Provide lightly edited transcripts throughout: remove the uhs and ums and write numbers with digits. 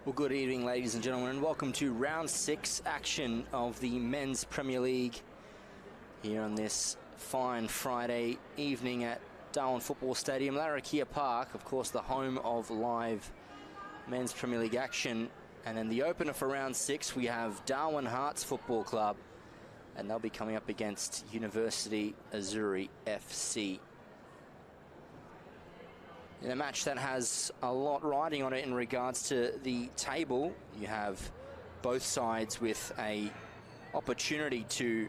Well, good evening, ladies and gentlemen, and welcome to round 6 action of the Men's Premier League here on this fine Friday evening at Darwin Football Stadium, Larrakia Park, of course, the home of live Men's Premier League action. And in the opener for round 6, we have Darwin Hearts Football Club, and they'll be coming up against University AZZURI FC. In a match that has a lot riding on it in regards to the table, you have both sides with a opportunity to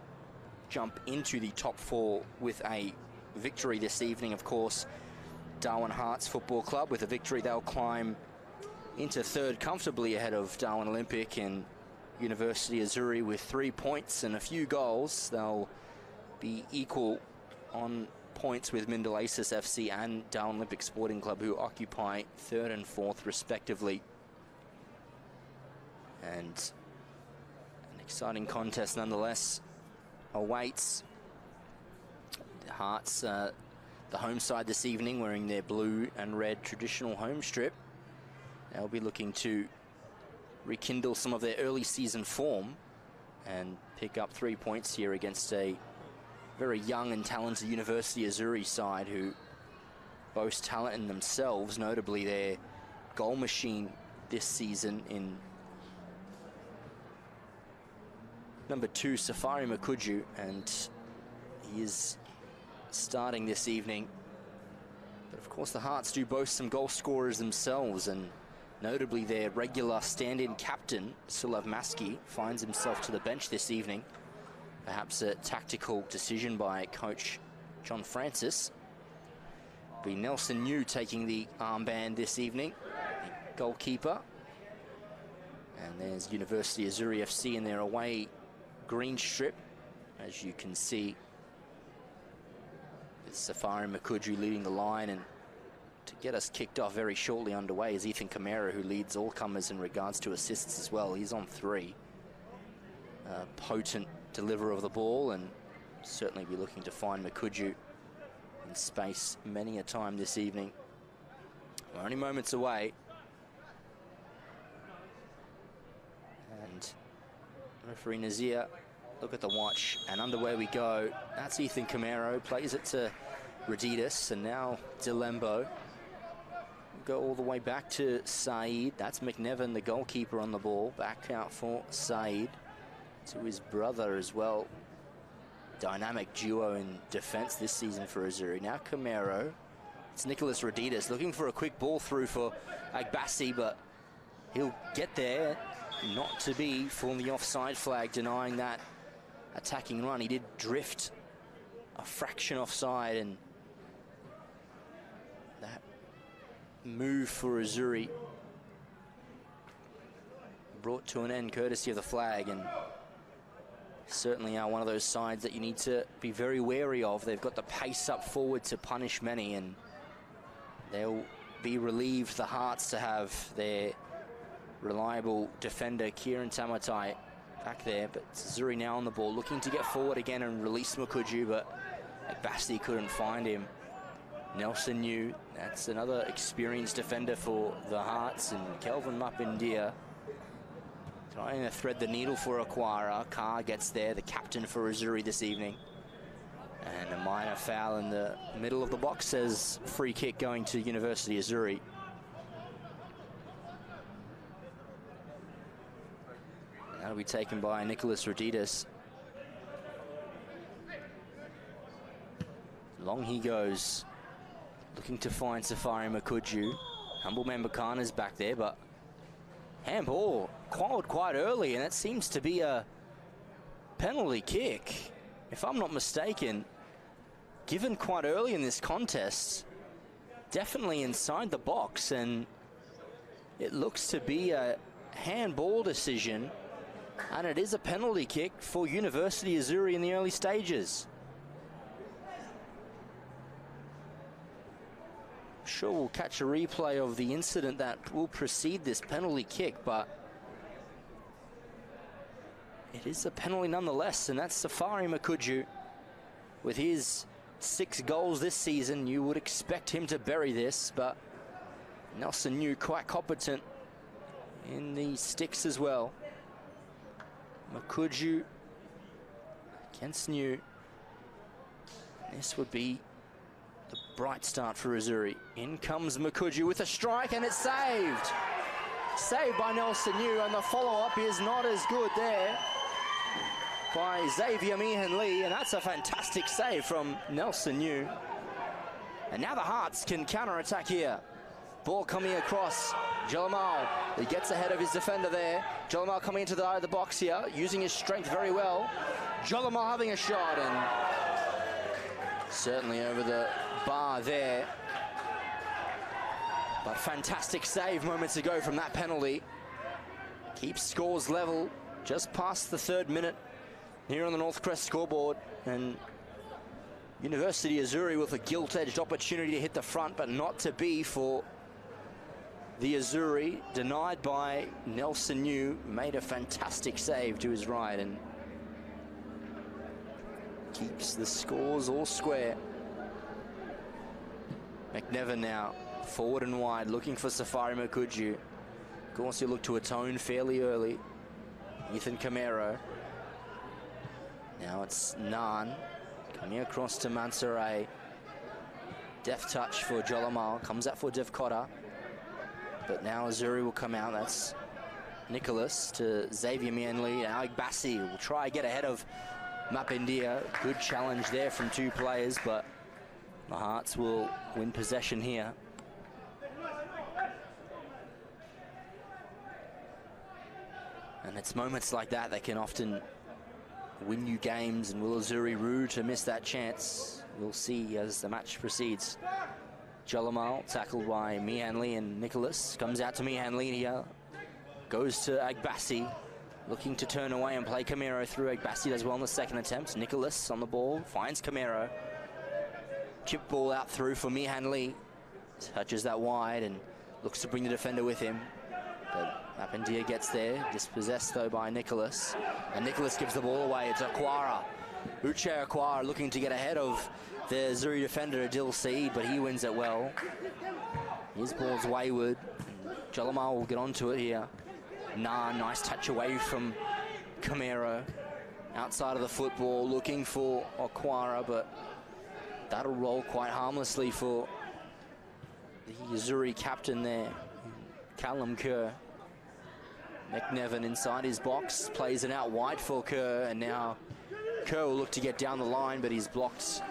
jump into the top 4 with a victory this evening. Of course, Darwin Hearts Football Club, with a victory, they'll climb into 3rd comfortably ahead of Darwin Olympic, and University AZZURI with 3 points and a few goals. They'll be equal on points with Mindelaces FC and Darwin Olympic Sporting Club, who occupy 3rd and 4th respectively. And an exciting contest nonetheless awaits. The Hearts, the home side this evening, wearing their blue and red traditional home strip. They'll be looking to rekindle some of their early season form and pick up 3 points here against a very young and talented University AZZURI side who boast talent in themselves, notably their goal machine this season in number 2, Safari Makuju, and he is starting this evening. But of course the Hearts do boast some goal scorers themselves, and notably their regular stand-in captain, Sulav Maski, finds himself to the bench this evening. Perhaps a tactical decision by coach John Francis. Be Nelson New taking the armband this evening, the goalkeeper. And there's University AZZURI FC in their away green strip, as you can see, with Safari Makuju leading the line. And to get us kicked off very shortly underway is Ethan Camara, who leads all comers in regards to assists as well. He's on 3. Potent deliverer of the ball, and certainly be looking to find Makuju in space many a time this evening. We're only moments away, and referee Nazir, look at the watch, and underway we go. That's Ethan Camaro, plays it to Radidas, and now Delembo. Go all the way back to Saeed. That's McNevin, the goalkeeper, on the ball. Back out for Saeed, to his brother as well. Dynamic duo in defense this season for AZZURI. Now Camaro. It's Nicholas Radidas looking for a quick ball through for Agbasi, but he'll get there. Not to be for the offside flag, denying that attacking run. He did drift a fraction offside, and that move for AZZURI brought to an end courtesy of the flag, and certainly are one of those sides that you need to be very wary of. They've got the pace up forward to punish many, and they'll be relieved, the Hearts, to have their reliable defender Kieran Tamatai back there. But AZZURI now on the ball, looking to get forward again and release Makuju, but Agbasi couldn't find him. Nelson New, that's another experienced defender for the Hearts, and Kelvin Mapindia trying to thread the needle for Aquara. Carr gets there, the captain for AZZURI this evening. And a minor foul in the middle of the box, says free kick going to University AZZURI. And that'll be taken by Nicholas Radidas. Long he goes, looking to find Safari Makuju. Humble Membakana's back there, but handball called quite early, and it seems to be a penalty kick, if I'm not mistaken, given quite early in this contest. Definitely inside the box, and it looks to be a handball decision, and it is a penalty kick for University AZZURI in the early stages. Sure, we'll catch a replay of the incident that will precede this penalty kick, but it is a penalty nonetheless, and that's Safari Makuju. With his 6 goals this season, you would expect him to bury this, but Nelson New quite competent in the sticks as well. Makuju against New. This would be the bright start for AZZURI. In comes Makuju with a strike, and it's saved. Saved by Nelson New, and the follow-up is not as good there by Xavier Mihan-Lee, and that's a fantastic save from Nelson New. And now the Hearts can counter-attack here. Ball coming across. Jalamal, he gets ahead of his defender there. Jalamal coming into the eye of the box here, using his strength very well. Jalamal having a shot, and certainly over the bar there. But fantastic save moments ago from that penalty. Keeps scores level just past the 3rd minute here on the North Crest scoreboard. And University AZZURI with a gilt-edged opportunity to hit the front, but not to be for the AZZURI. Denied by Nelson New. Made a fantastic save to his right and keeps the scores all square. McNevin now forward and wide, looking for Safari Makuju. Of course, he'll look to atone fairly early. Ethan Camero. Now it's Nan coming across to Mansoray. Deft touch for Jalamal. Comes out for Devcotta. But now AZZURI will come out. That's Nicholas to Xavier Mihan-Lee. Alec Bassi will try to get ahead of Mapindia. Good challenge there from 2 players, but the Hearts will win possession here. And it's moments like that that can often win you games, and will AZZURI rue to miss that chance? We'll see as the match proceeds. Jalamal tackled by Mihan-Lee, and Nicholas comes out to Mihan-Lee here. Goes to Agbassi, looking to turn away and play Camero through. Agbassi does well in the 2nd attempt. Nicholas on the ball, finds Camero. Chip ball out through for Mihan-Lee. Touches that wide and looks to bring the defender with him. But Mapindia gets there, dispossessed though by Nicholas. And Nicholas gives the ball away. It's Aquara. Uche Aquara looking to get ahead of the AZZURI defender, Adil Saeed, but he wins it well. His ball's wayward. Jalamal will get onto it here. Nice touch away from Camero. Outside of the football, looking for Aquara, but that'll roll quite harmlessly for the AZZURI captain there, Callum Kerr. McNevin inside his box, plays it out wide for Kerr, and now Kerr will look to get down the line, but he's blocked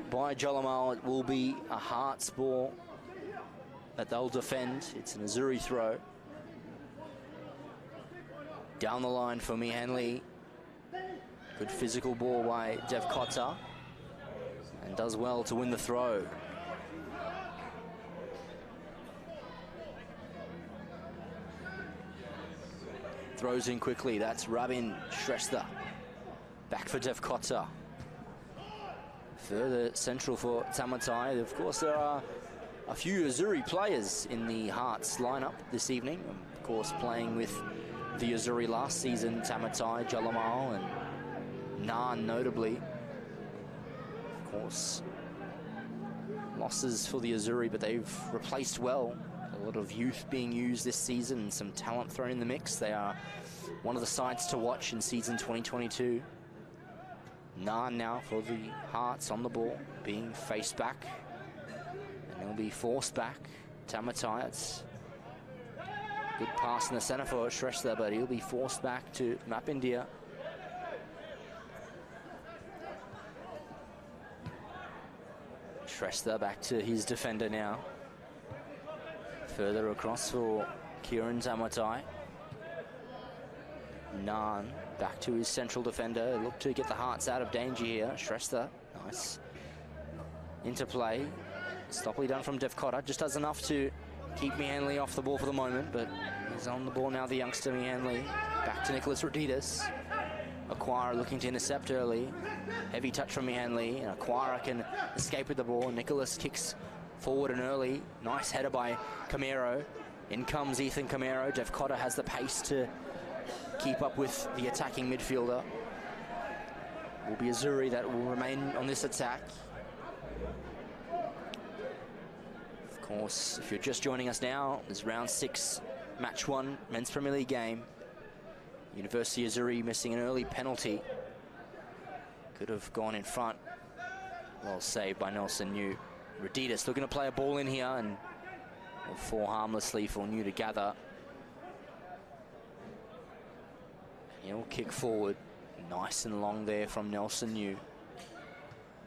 by Jalamal. It will be a Hearts ball that they'll defend. It's an AZZURI throw. Down the line for Mihan-Lee. Good physical ball by Devcotta, and does well to win the throw. Throws in quickly. That's Rabin Shrestha. Back for Devcotta. Further central for Tamatai. Of course, there are a few AZZURI players in the Hearts lineup this evening. Of course, playing with the AZZURI last season, Tamatai, Jalamal, and Nan notably. Of course, losses for the AZZURI, but they've replaced well. A lot of youth being used this season and some talent thrown in the mix. They are one of the sides to watch in season 2022. Nan now for the Hearts on the ball, being faced back, and they'll be forced back. Tamatai, it's good pass in the centre for Shrestha, but he'll be forced back to Mapindia. Shrestha back to his defender now. Further across for Kieran Tamatai. Nan back to his central defender. Look to get the Hearts out of danger here. Shrestha, nice interplay. Stoppily done from Devcotta. Just does enough to keep Mihan-Lee off the ball for the moment, but he's on the ball now, the youngster Mihan-Lee. Back to Nicholas Roditas. Aquara looking to intercept early. Heavy touch from Mihan-Lee, and Aquara can escape with the ball. Nicholas kicks forward and early. Nice header by Camero. In comes Ethan Camero. Devcotta has the pace to keep up with the attacking midfielder. Will be AZZURI that will remain on this attack. Of course, if you're just joining us now, it's round 6 match 1 Men's Premier League game. University of Azzurri missing an early penalty. Could have gone in front. Well saved by Nelson New. Raditas looking to play a ball in here and will fall harmlessly for New to gather. He'll kick forward. Nice and long there from Nelson New.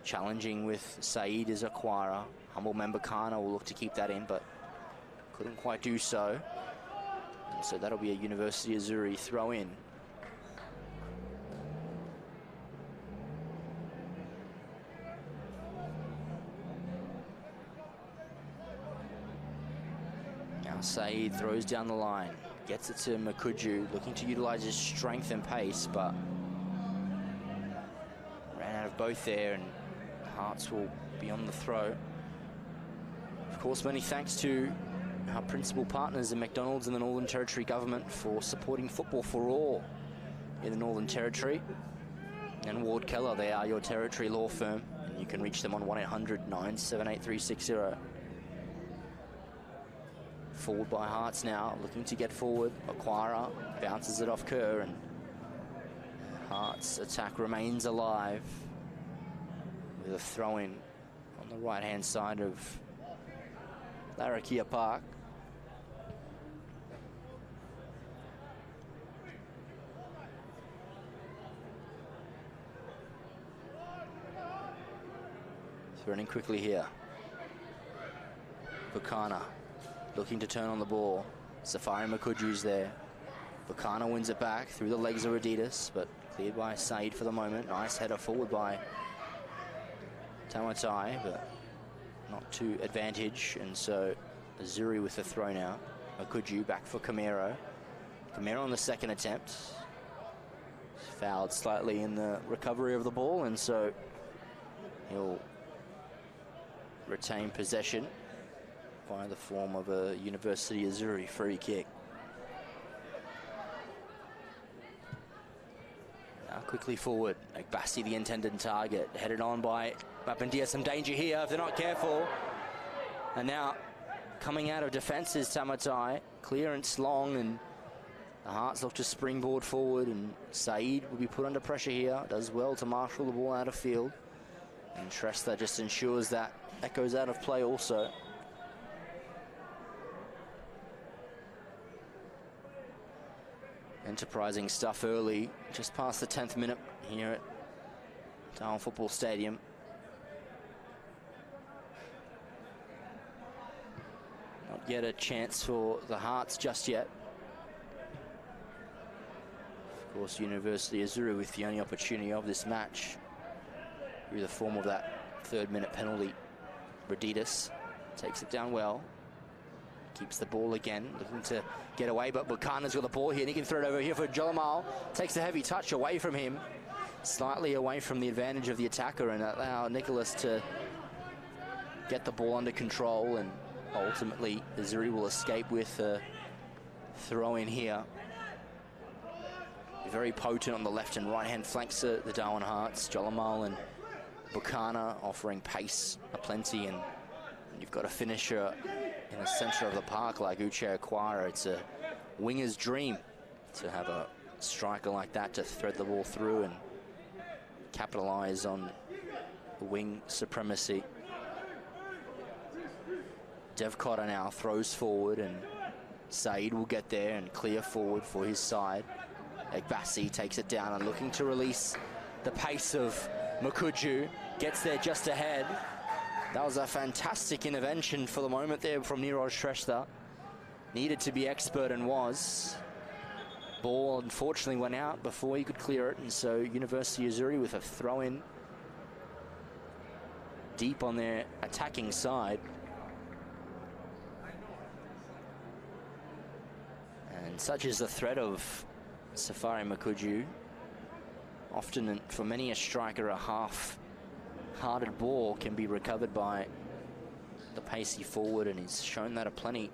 Challenging with Saeed as acquirer. Humble member Kana will look to keep that in, but couldn't quite do so. And so that'll be a University of Azzurri throw in. Now Saeed throws down the line. Gets it to Makuju, looking to utilize his strength and pace, but ran out of both there, and Hearts will be on the throw. Of course, many thanks to our principal partners in McDonald's and the Northern Territory Government for supporting football for all in the Northern Territory. And Ward Keller, they are your territory law firm, and you can reach them on 1-800-978-360. Forward by Hearts now, looking to get forward. Acquirer bounces it off Kerr, and Hearts' attack remains alive with a throw-in on the right-hand side of Larrakia Park. Running quickly here. Bukana looking to turn on the ball. Safari Makuju's there. Bukana wins it back through the legs of Raditas, but cleared by Said for the moment. Nice header forward by Tamatai, but not to advantage, and so Azzurri with the throw now. Makuju back for Camero. Camero on the second attempt. Fouled slightly in the recovery of the ball, and so he'll retain possession by the form of a University of Azzurri free kick. Now quickly forward. Agbasi, the intended target, headed on by Mapandia. Some danger here if they're not careful. And now coming out of defence is Tamatai. Clearance long, and the Hearts look to springboard forward, and Saeed will be put under pressure here. Does well to marshal the ball out of field. And Shrestha just ensures that goes out of play also. Enterprising stuff early, just past the 10th minute here at Darwin Football Stadium. Not yet a chance for the Hearts just yet. Of course, University of Azzurri with the only opportunity of this match through the form of that 3rd minute penalty. Raditas takes it down well. Keeps the ball again, looking to get away, but Bukana's got the ball here, and he can throw it over here for Jolamal. Takes a heavy touch away from him, slightly away from the advantage of the attacker, and allow Nicholas to get the ball under control, and ultimately Azzurri will escape with a throw in here. Very potent on the left and right hand flanks the Darwin Hearts. Jolamal and Bukana offering pace aplenty, and you've got a finisher in the centre of the park like Uche Acquire. It's a winger's dream to have a striker like that to thread the ball through and capitalise on the wing supremacy. Dev Cotter now throws forward, and Said will get there and clear forward for his side. Agbasi takes it down and looking to release the pace of Makuju. Gets there just ahead. That was a fantastic intervention for the moment there from Niroj Shrestha. Needed to be expert and was. Ball unfortunately went out before he could clear it, and so University of Azzurri with a throw-in deep on their attacking side. And such is the threat of Safari Makuju. Often, for many a striker, a half-hearted ball can be recovered by the pacey forward, and he's shown that aplenty in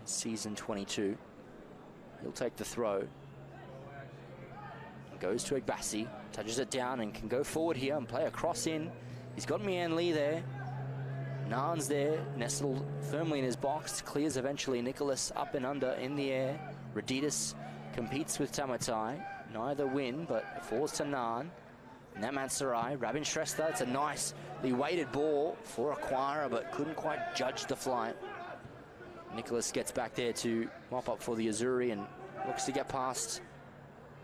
season 22. He'll take the throw. Goes to Agbasi, touches it down and can go forward here and play a cross in. He's got Mian Lee there. Nan's there, nestled firmly in his box, clears eventually Nicholas up and under in the air. Reditas competes with Tamatai, neither win, but falls to Nan. And that Mansarai, Rabin Shrestha, it's a nicely weighted ball for Aquara, but couldn't quite judge the flight. Nicholas gets back there to mop up for the Azzurri and looks to get past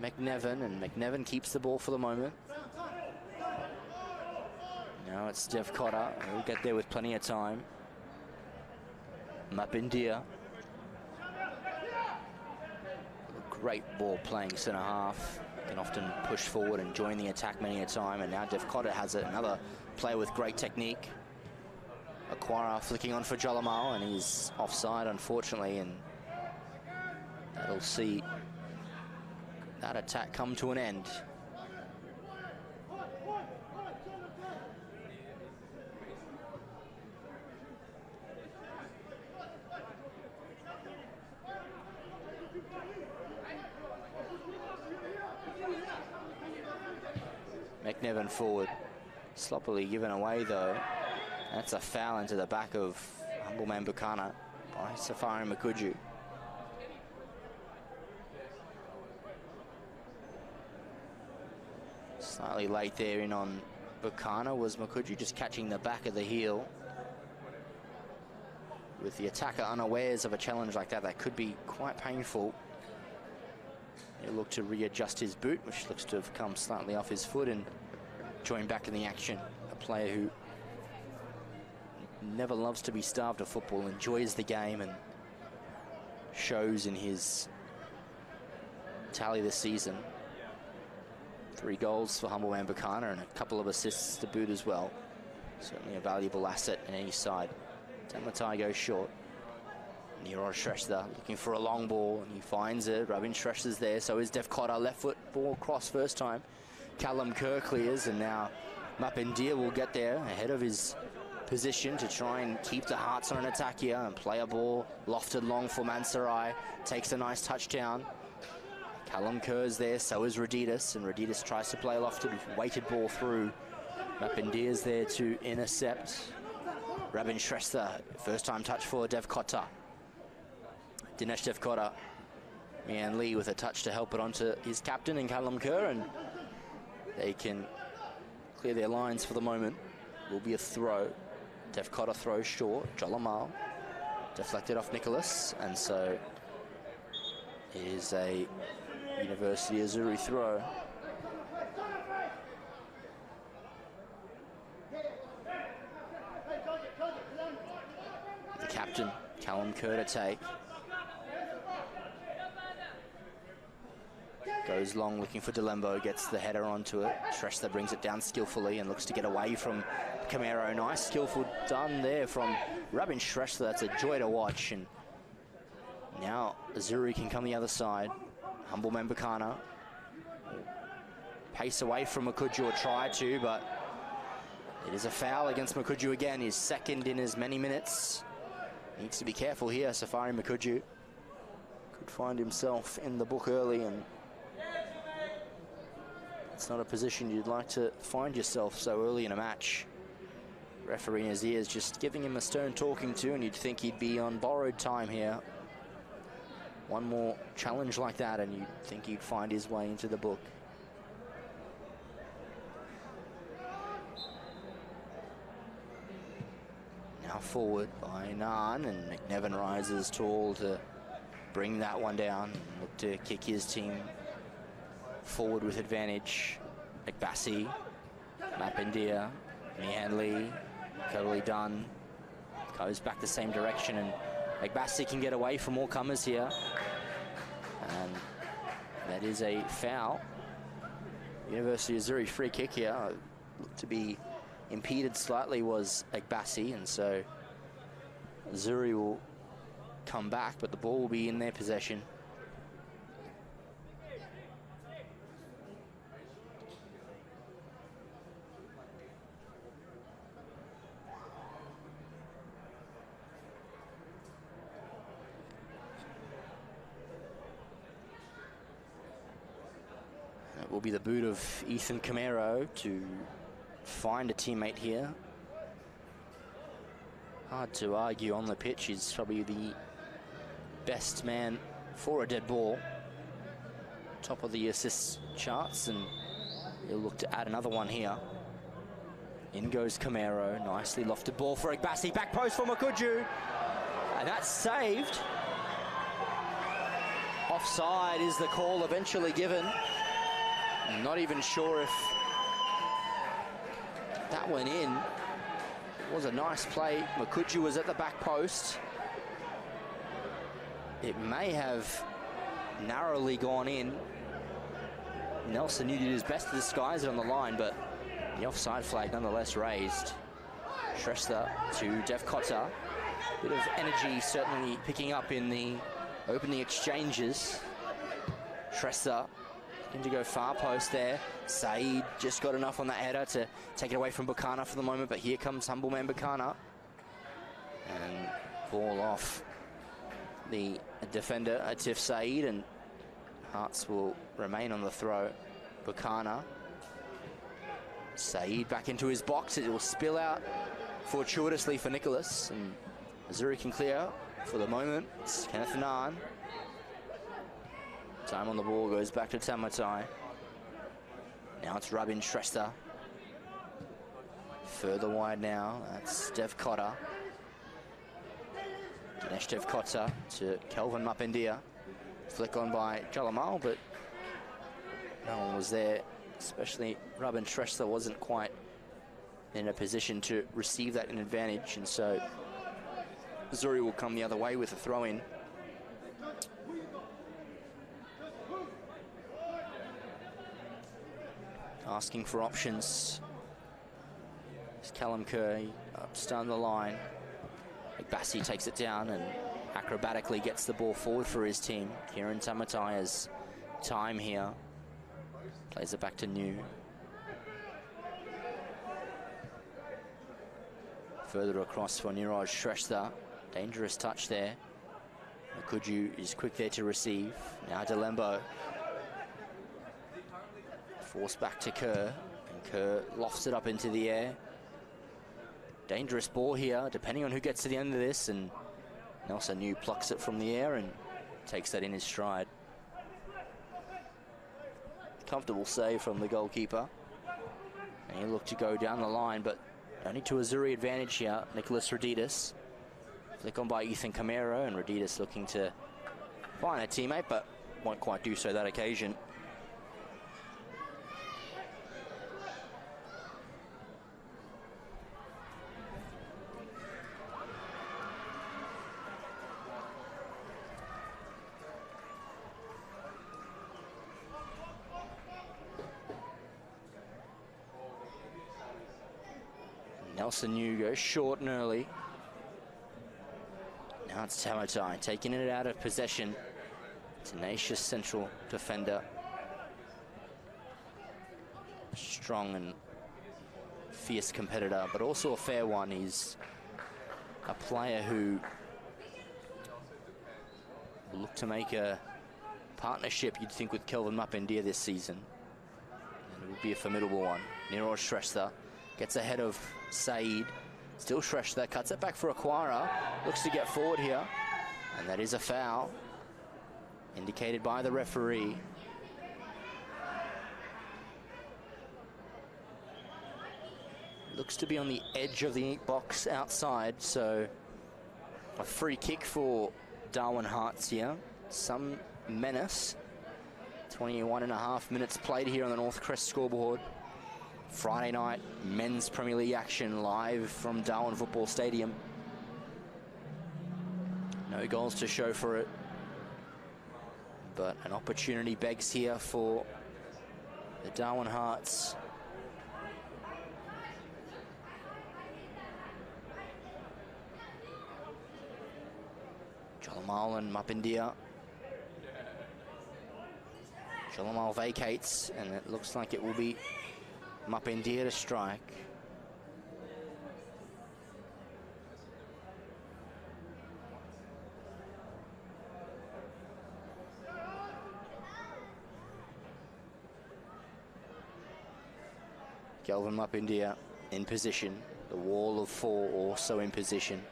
McNevin, and McNevin keeps the ball for the moment. Now it's Dev Cotter. He'll get there with plenty of time. Mapindia. Great ball playing centre half. Can often push forward and join the attack many a time. And now Dev Cotter has it. Another player with great technique. Aquara flicking on for Jolamal, and he's offside, unfortunately. And that'll see that attack come to an end. McNevin forward, sloppily given away though. That's a foul into the back of Humbleman Bukana by Safari Makuju. Slightly late there in on Bukana was Makuju, just catching the back of the heel. With the attacker unawares of a challenge like that, that could be quite painful. He'll look to readjust his boot, which looks to have come slightly off his foot, and join back in the action. A player who never loves to be starved of football, enjoys the game, and shows in his tally this season. 3 goals for Humbleman Bukana and a couple of assists to boot as well. Certainly a valuable asset in any side. Tamatai goes short. Nirod Shrestha looking for a long ball, and he finds it. Rabin Shrestha's there, so is Dev Cotter. Left foot ball cross first time. Callum Kerr clears, and now Mapindia will get there ahead of his position to try and keep the Hearts on an attack here and play a ball lofted long for Mansarai. Takes a nice touchdown. Callum Kerr's there, so is Reditas, and Reditas tries to play a lofted, weighted ball through. Mapindia's there to intercept. Rabin Shrestha, first time touch for Dev Cotter. Dinesh Dev Cotter. Mian Lee with a touch to help it onto his captain and Callum Kerr, and they can clear their lines for the moment. Will be a throw. Dev Cotter throws short. Jolamal deflected off Nicholas, and so it is a University Azzurri throw. The captain, Callum Kerr, to take. Goes long looking for Delembo, gets the header onto it. Shrestha brings it down skillfully and looks to get away from Camaro. Nice skillful done there from Rabin Shrestha. That's a joy to watch. And now Azzurri can come the other side. Humbleman Bukana. Pace away from Makuju, or try to, but it is a foul against Makuju again. His second in as many minutes. Needs to be careful here, Safari Makuju. Could find himself in the book early, and it's not a position you'd like to find yourself so early in a match. Referee in his ears just giving him a stern talking to, and you'd think he'd be on borrowed time here. One more challenge like that and you'd think he'd find his way into the book. Now forward by Nan, and McNevin rises tall to bring that one down and look to kick his team forward with advantage. McBassi, Mapindia, Mian Lee, totally done. Goes back the same direction, and McBassi can get away from all comers here. And that is a foul. University of Azzurri free kick here. Looked to be impeded slightly was Agbassi, and so Azzurri will come back, but the ball will be in their possession. It will be the boot of Ethan Camaro to find a teammate here. Hard to argue on the pitch. He's probably the best man for a dead ball. Top of the assists charts, and he'll look to add another one here. In goes Camaro, nicely lofted ball for Agbasi, back post for Makuju, and that's saved. Offside is the call eventually given. I'm not even sure if that went in. It was a nice play. Makuju was at the back post. It may have narrowly gone in. Nelson did his best to disguise it on the line, but the offside flag nonetheless raised. Shrestha to Dev Cotta. Bit of energy certainly picking up in the opening exchanges. Shrestha looking to go far post there. Saeed just got enough on that header to take it away from Bukana for the moment, but here comes Humbleman Bukana. And ball off the defender, Atif Saeed, and Hearts will remain on the throw. Bukana. Saeed back into his box. It will spill out fortuitously for Nicholas, and AZZURI can clear for the moment. It's Kenneth Naan. Time on the ball goes back to Tamatai. Now it's Rabin Shrestha. Further wide now, that's Dev Cotta. Dinesh Dev Cotta to Kelvin Mapendia. Flick on by Jalamal, but no one was there, especially Rabin Shrestha wasn't quite in a position to receive that in advantage, and so AZZURI will come the other way with a throw-in. Asking for options. It's Callum Kerr up down the line. Agbasi takes it down and acrobatically gets the ball forward for his team. Kieran Tamatai has time here. Plays it back to New. Further across for Niraj Shrestha. Dangerous touch there. Makuju is quick there to receive. Now Delembo. Forced back to Kerr. And Kerr lofts it up into the air. Dangerous ball here, depending on who gets to the end of this. And Nelson New plucks it from the air and takes that in his stride. Comfortable save from the goalkeeper. And he looked to go down the line, but only to AZZURI advantage here. Nicholas Raditis. Flick on by Ethan Camero, and Raditis looking to find a teammate, but won't quite do so that occasion. Nelson New goes short and early. Now it's Tamatai taking it out of possession. Tenacious central defender. Strong and fierce competitor, but also a fair one. He's a player who will look to make a partnership, you'd think, with Kelvin Mapendia this season. And it would be a formidable one. Niraj Shrestha gets ahead of Saeed. Still Shrestha, cuts it back for Aquara. Looks to get forward here. And that is a foul, indicated by the referee. Looks to be on the edge of the ink box outside, so a free kick for Darwin Hearts here. Some menace. 21.5 minutes played here on the North Crest scoreboard. Friday night men's Premier League action live from Darwin Football Stadium. No goals to show for it, but an opportunity begs here for the Darwin Hearts. Jalamal and Mapendia. Jalamal vacates, and it looks like it will be Mapendia to strike. Kelvin Mapendia in position. The wall of four also in position.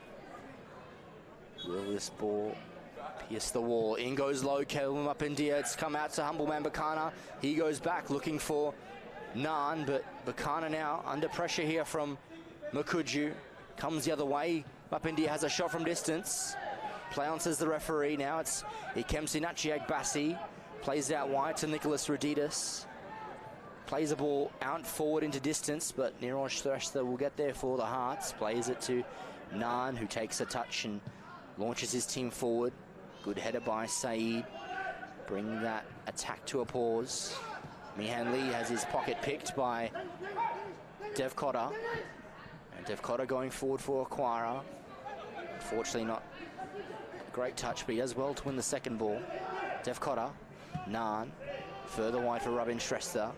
Will this ball pierce the wall? In goes low, Kelvin up India. It's come out to Humble Man Bakana. He goes back looking for Naan, but Bakana now under pressure here from Makuju. Comes the other way. Up India has a shot from distance. Play on, says the referee. Now it's Ikemsi Nachiagbasi. Plays out wide to Nicholas Radidas. Plays the ball out forward into distance, but Niraj Threshter will get there for the Hearts. Plays it to Naan, who takes a touch and launches his team forward. Good header by Saeed. Bring that attack to a pause. Mihan Lee has his pocket picked by Dev Cotter. And Dev Cotter going forward for Acquira. Unfortunately not a great touch, but he does well to win the second ball. Dev Cotter, Naan, further wide for Robin Shrestha.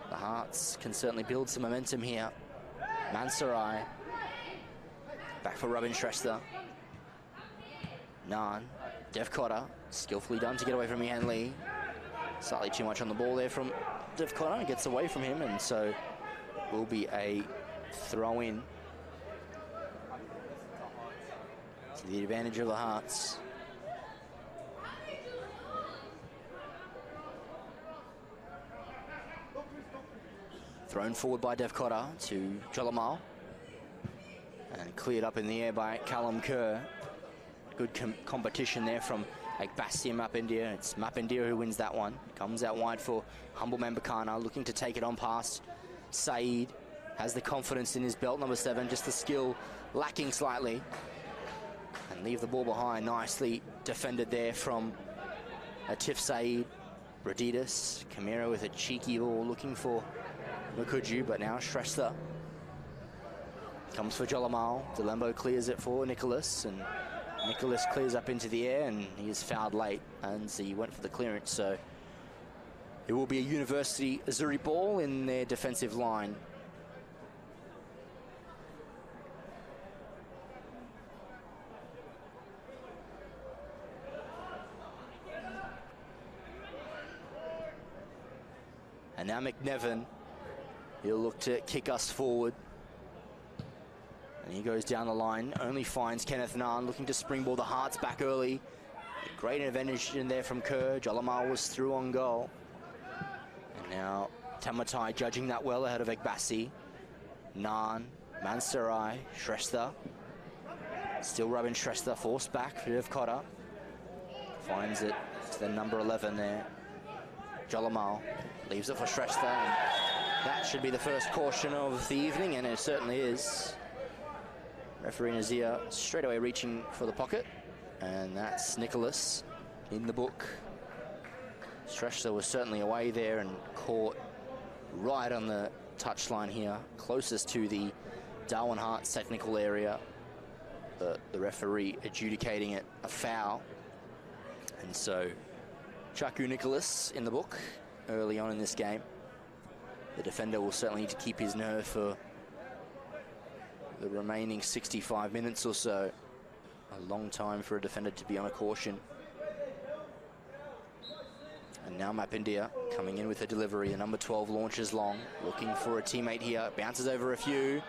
The Hearts can certainly build some momentum here. Mansarai, back for Robin Shrestha. Naan, Dev Cotter, skillfully done to get away from Mihan Lee. Slightly too much on the ball there from Dev Cotter, gets away from him, and so will be a throw-in to the advantage of the Hearts. Thrown forward by Dev Cotter to Jolamal. And cleared up in the air by Callum Kerr. Good competition there from Agbasi and Mapindia. It's Mapindia who wins that one. Comes out wide for Humble Man Bakana, looking to take it on past Saeed. Has the confidence in his belt, number 7, just the skill lacking slightly. And leave the ball behind. Nicely defended there from Atif Saeed. Radidas, Camara with a cheeky ball looking for Makuju, but now Shrestha comes for Jolamal. Delembo clears it for Nicholas, and Nicholas clears up into the air, and he is fouled late, and he went for the clearance, so it will be a University Azzurri ball in their defensive line. And now McNevin, he'll look to kick us forward. And he goes down the line, only finds Kenneth Naan, looking to springboard the Hearts back early. Great advantage in there from Kerr. Jolamal was through on goal. And now Tamatai judging that well ahead of Agbasi. Naan, Mansarai, Shrestha. Still rubbing Shrestha, forced back for Dev Cotter. Finds it to the number 11 there. Jolamal leaves it for Shrestha, and that should be the first caution of the evening, and it certainly is. Referee Nazir straight away reaching for the pocket, and that's Nicholas in the book. Shrestha was certainly away there and caught right on the touchline here, closest to the Darwin Hearts technical area. The referee adjudicating it a foul, and so Chaku Nicholas in the book early on in this game. The defender will certainly need to keep his nerve for the remaining 65 minutes or so. A long time for a defender to be on a caution. And now Mapindia coming in with a delivery. A number 12 launches long, looking for a teammate here. Bounces over a few.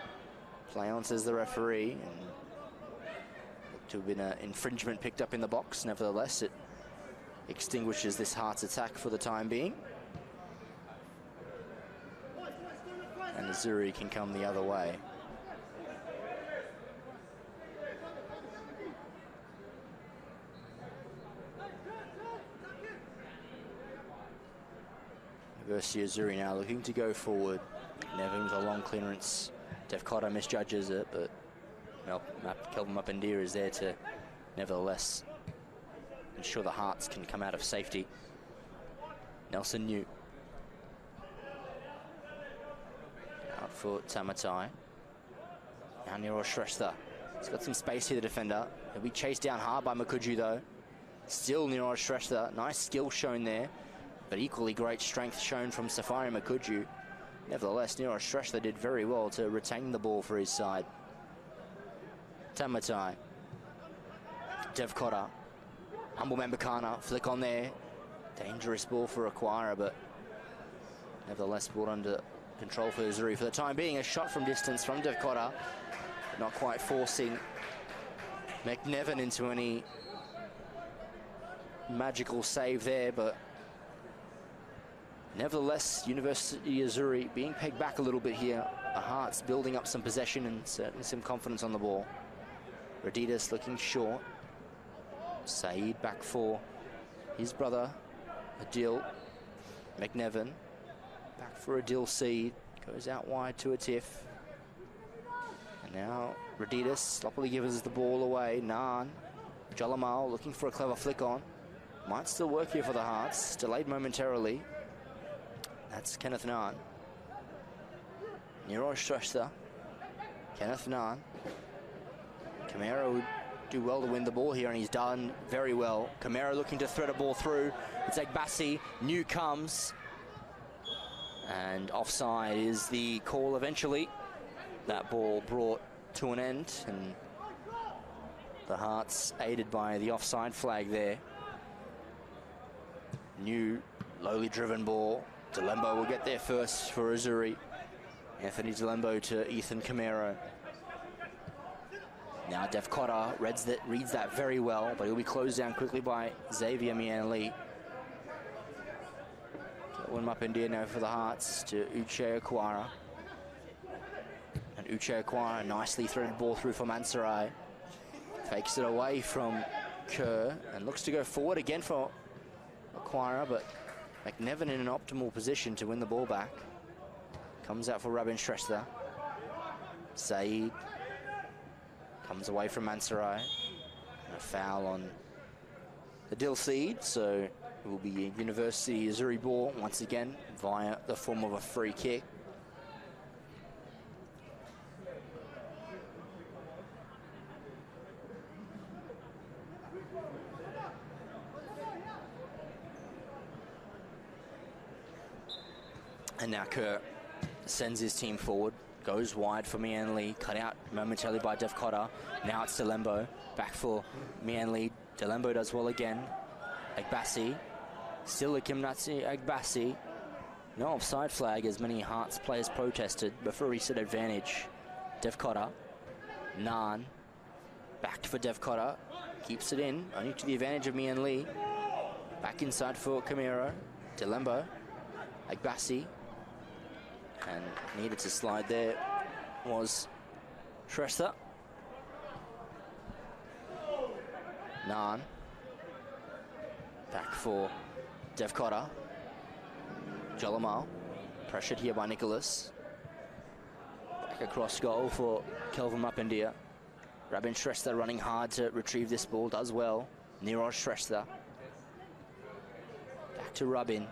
Play on, says the referee. And looked to have been an infringement picked up in the box. Nevertheless, it extinguishes this Hearts attack for the time being. And AZZURI can come the other way. University AZZURI now looking to go forward. Nevin with a long clearance. Dev Cotter misjudges it, but Kelvin Mapindia is there to nevertheless ensure the Hearts can come out of safety. Nelson New. Out for Tamatai. Now Niro Shrestha. He's got some space here, the defender. He'll be chased down hard by Makuju though. Still Niro Shrestha. Nice skill shown there, but equally great strength shown from Safari Makuju. Nevertheless, Niro Shrestha did very well to retain the ball for his side. Tamatai. Dev Cotter. Humble Man Bakana, flick on there. Dangerous ball for Acquira, but nevertheless brought under control for AZZURI. For the time being, a shot from distance from Dev Cotter, not quite forcing McNevin into any magical save there, but nevertheless, University AZZURI being pegged back a little bit here. The Hearts building up some possession and certainly some confidence on the ball. Radidas looking short. Saeed back for his brother, Adil. McNevin back for Adil Saeed. Goes out wide to Atif. And now Radidas sloppily gives the ball away. Naan. Jalamal looking for a clever flick on. Might still work here for the Hearts. Delayed momentarily. That's Kenneth Naan. Niroj Shrestha. Kenneth Naan. Camara would do well to win the ball here, and he's done very well. Camara looking to thread a ball through. It's Agbassi. New comes. And offside is the call eventually. That ball brought to an end, and the Hearts aided by the offside flag there. New lowly driven ball. Delembo will get there first for AZZURI. Anthony Delembo to Ethan Camaro. Now Def Cotter reads that very well, but he'll be closed down quickly by Xavier Mian-Lee. Get one up in there now for the Hearts to Uche Aquara. And Uche Aquara, nicely threaded ball through for Mansarai. Fakes it away from Kerr and looks to go forward again for Aquara, but McNevin in an optimal position to win the ball back. Comes out for Rabin Shrestha. Saeed comes away from Mansarai. And a foul on Adil Saeed, so it will be a University AZZURI ball once again via the form of a free kick. And now Kerr sends his team forward, goes wide for Mian-Lee, cut out momentarily by Def Cotter. Now it's Delembo, back for Mian-Lee. Delembo does well again. Agbassi, still a Kimnatsi Agbassi. No offside flag as many Hearts players protested before reset advantage. Def Cotter, Naan, back for Def Cotter, keeps it in, only to the advantage of Mian-Lee. Back inside for Camaro, Delembo, Agbassi. And needed to slide there was Shrestha. Naan. Back for Def Cotter. Jalamal. Pressured here by Nicholas. Back across goal for Kelvin Mapindia. Rabin Shrestha running hard to retrieve this ball. Does well. Niroj Shrestha. Back to Rabin.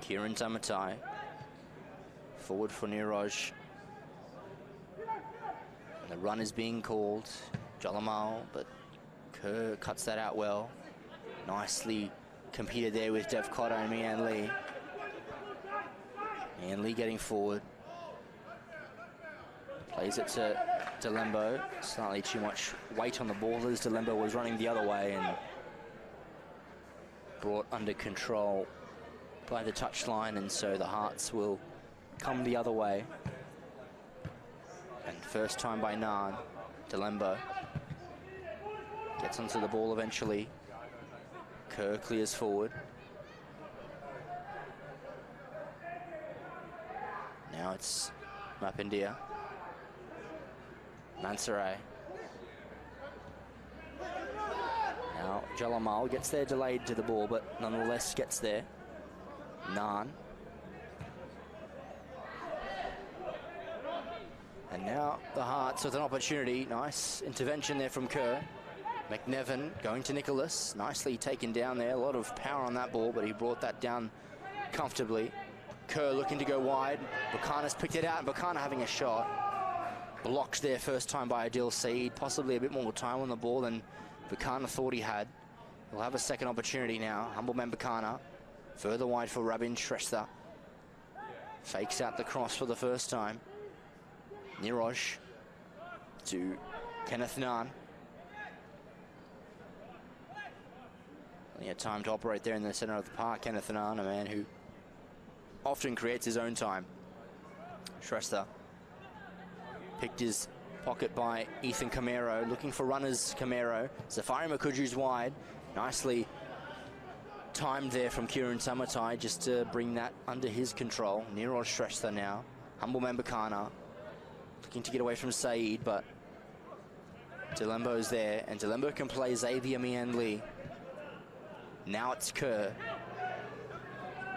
Kieran Tamatai, forward for Niroj. And the run is being called. Jalamal, but Kerr cuts that out well. Nicely competed there with Def Cotter and Mian-Lee. Mian-Lee getting forward. Plays it to Delembo. Slightly too much weight on the ball as Delembo was running the other way and brought under control by the touchline, and so the Hearts will come the other way. And first time by Naan. Delembo gets onto the ball eventually. Kerr clears forward. Now it's Mapindia. Mansaray. Now Jalamal gets there delayed to the ball, but nonetheless gets there. Naan. And now the Hearts with an opportunity. Nice intervention there from Kerr. McNevin going to Nicholas. Nicely taken down there. A lot of power on that ball, but he brought that down comfortably. Kerr looking to go wide. Buchanan's picked it out, and Buchanan having a shot. Blocked there first time by Adil Saeed. Possibly a bit more time on the ball than Buchanan thought he had. He'll have a second opportunity now. Humbleman Buchanan. Further wide for Rabin Shrestha. Fakes out the cross for the first time. Niroj to Kenneth Naan. Plenty of time to operate there in the center of the park. Kenneth Naan, a man who often creates his own time. Shrestha picked his Pocket by Ethan Camero, looking for runners. Camero, Safari Makuju's wide, nicely timed there from Kieran Tamatai just to bring that under his control. Niraj Shrestha now, Humble Membakana, looking to get away from Saeed, but Delembo's there, and Delembo can play Xavier Mian Lee. Now it's Kerr.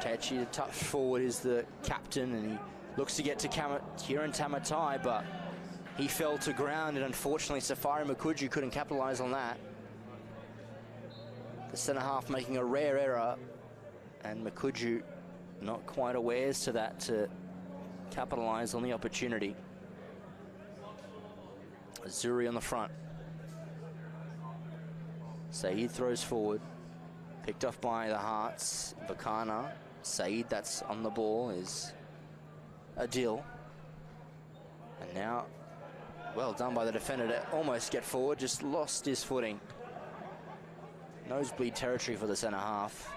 Tachi, the touch forward, is the captain, and he looks to get to Kieran Tamatai, but he fell to ground, and unfortunately Safari Makuju couldn't capitalize on that. The centre half making a rare error, and Makuju not quite aware to that to capitalize on the opportunity. AZZURI on the front. Saeed throws forward, picked off by the Hearts. Vakana, Saeed, that's on the ball, is Adil. And now, well done by the defender to almost get forward, just lost his footing. Nosebleed territory for the centre half.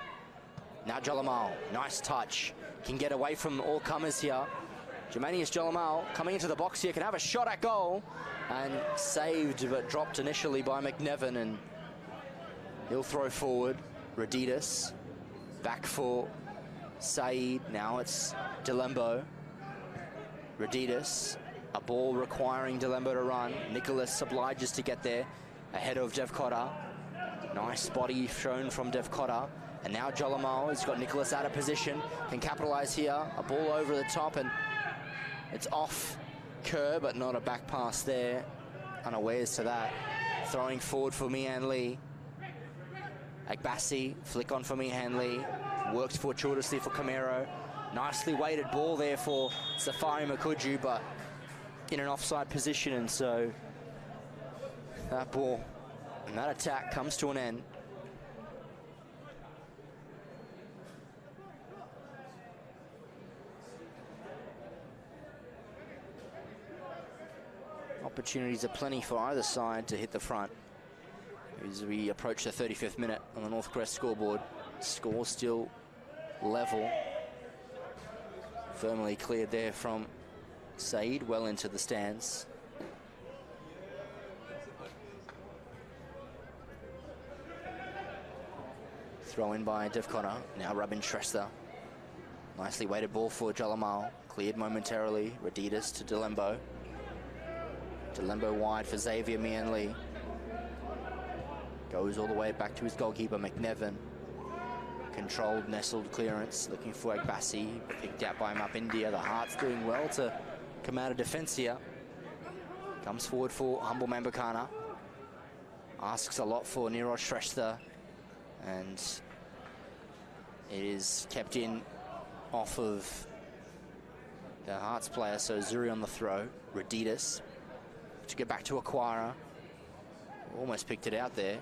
Now Jalamal, nice touch. Can get away from all comers here. Germanius Jalamal coming into the box here, can have a shot at goal. And saved, but dropped initially by McNevin, and he'll throw forward. Radidas, back for Saeed. Now it's Delembo. Radidas, a ball requiring Delembo to run. Nicholas obliges to get there ahead of Dev Cotter. Nice body shown from Dev Cotter. And now Jalamal has got Nicholas out of position. Can capitalize here. A ball over the top, and it's off Kerr, but not a back pass there. Unawares to that. Throwing forward for Mian Lee. Agbassi, flick on for Mian Lee. Works fortuitously for Camero. Nicely weighted ball there for Safari Makuju, but in an offside position, and so that ball and that attack comes to an end. Opportunities are plenty for either side to hit the front as we approach the 35th minute on the North Crest scoreboard. Score still level. Firmly cleared there from Saeed, well into the stands. Throw in by Dev Cotter. Now Robin Shrestha. Nicely weighted ball for Jalamal. Cleared momentarily. Radidas to Delembo. Delembo wide for Xavier Mian Lee. Goes all the way back to his goalkeeper, McNevin. Controlled, nestled clearance, looking for Agbassi. Picked out by Mapindia. The Hearts doing well to come out of defence here. Comes forward for Humble Membakana. Asks a lot for Niraj Shrestha. And it is kept in off of the Hearts player, so AZZURI on the throw. Radidas to get back to Aquara. Almost picked it out there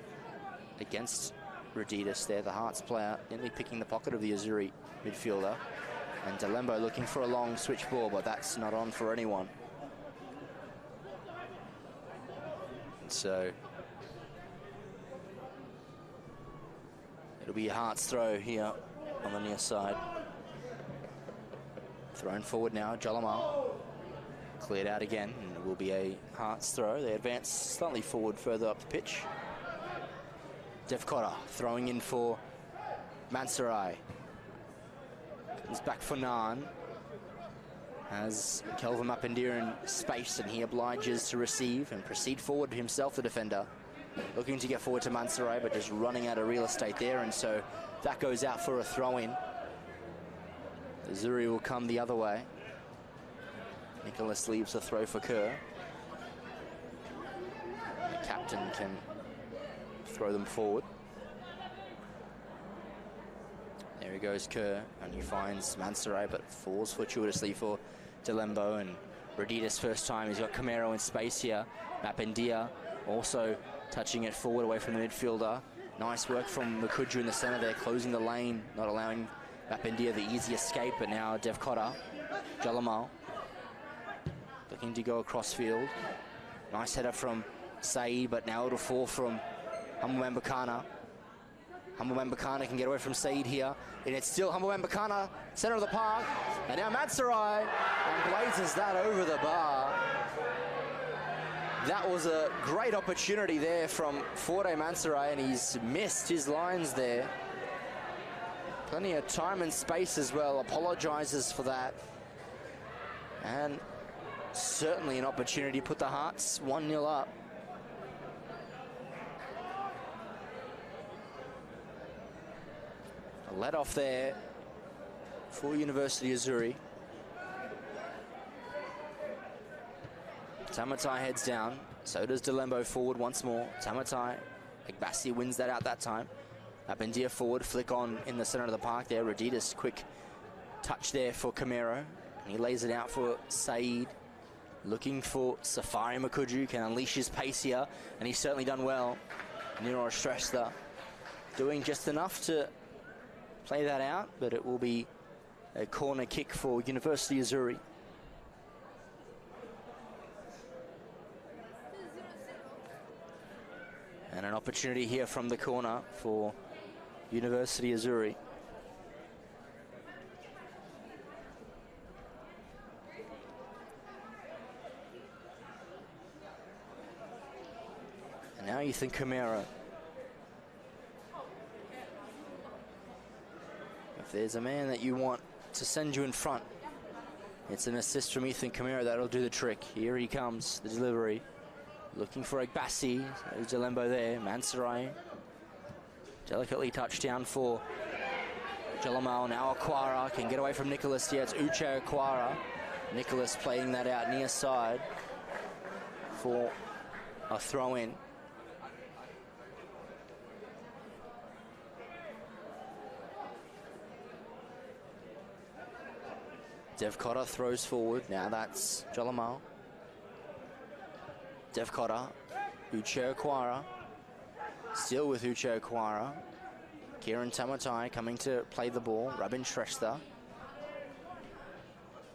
against Radidas there, the Hearts player, nearly picking the pocket of the AZZURI midfielder. And Delembo looking for a long switch ball, but that's not on for anyone. So it'll be a Hearts throw here on the near side. Thrown forward now, Jalamal. Cleared out again, and it will be a Hearts throw. They advance slightly forward further up the pitch. Dev Cotter throwing in for Mansarai. Comes back for Naan. Has Kelvin Mapindia in space, and he obliges to receive and proceed forward himself, the defender. Looking to get forward to Mansarai, but just running out of real estate there, and so that goes out for a throw-in. AZZURI will come the other way. Nicholas leaves the throw for Kerr. The captain can throw them forward. There he goes, Kerr, and he finds Mansarai, but falls fortuitously for Delembo. And Radidas first time, he's got Camero in space here. Mapindia also touching it forward away from the midfielder. Nice work from Makuju in the center there, closing the lane, not allowing Mapindia the easy escape, but now Dev Cotter. Jalamal looking to go across field. Nice header from Saeed, but now it'll fall from Humble Membakana. Humble Membakana can get away from Saeed here, and it's still Humble Membakana, center of the park, and now Mansarai, and blazes that over the bar. That was a great opportunity there from Forte Mansaray, and he's missed his lines there. Plenty of time and space as well. Apologizes for that. And certainly an opportunity to put the Hearts 1-0 up. A let off there for University Azzurri. Tamatai heads down. So does Delembo forward once more. Tamatai. Agbasi wins that out that time. Abendia forward, flick on in the center of the park there. Raditas, quick touch there for Camero. And he lays it out for Saeed. Looking for Safari Makuju, can unleash his pace here. And he's certainly done well. Niro Shrestha doing just enough to play that out, but it will be a corner kick for University Azzurri. And an opportunity here from the corner for University Azzurri. And now Ethan Camero. If there's a man that you want to send you in front, it's an assist from Ethan Camero that'll do the trick. Here he comes, the delivery. Looking for Agbasi. There's Delembo there. Mansaray. Delicately touched down for Jalamal. Now Aquara can get away from Nicholas. Yeah, it's Uche Aquara. Nicholas playing that out near side for a throw in. Dev Cotter throws forward. Now that's Jalamal. Dev Cotter, Uche Aquara, still with Uche Aquara. Kieran Tamatai coming to play the ball. Rabin Shrestha.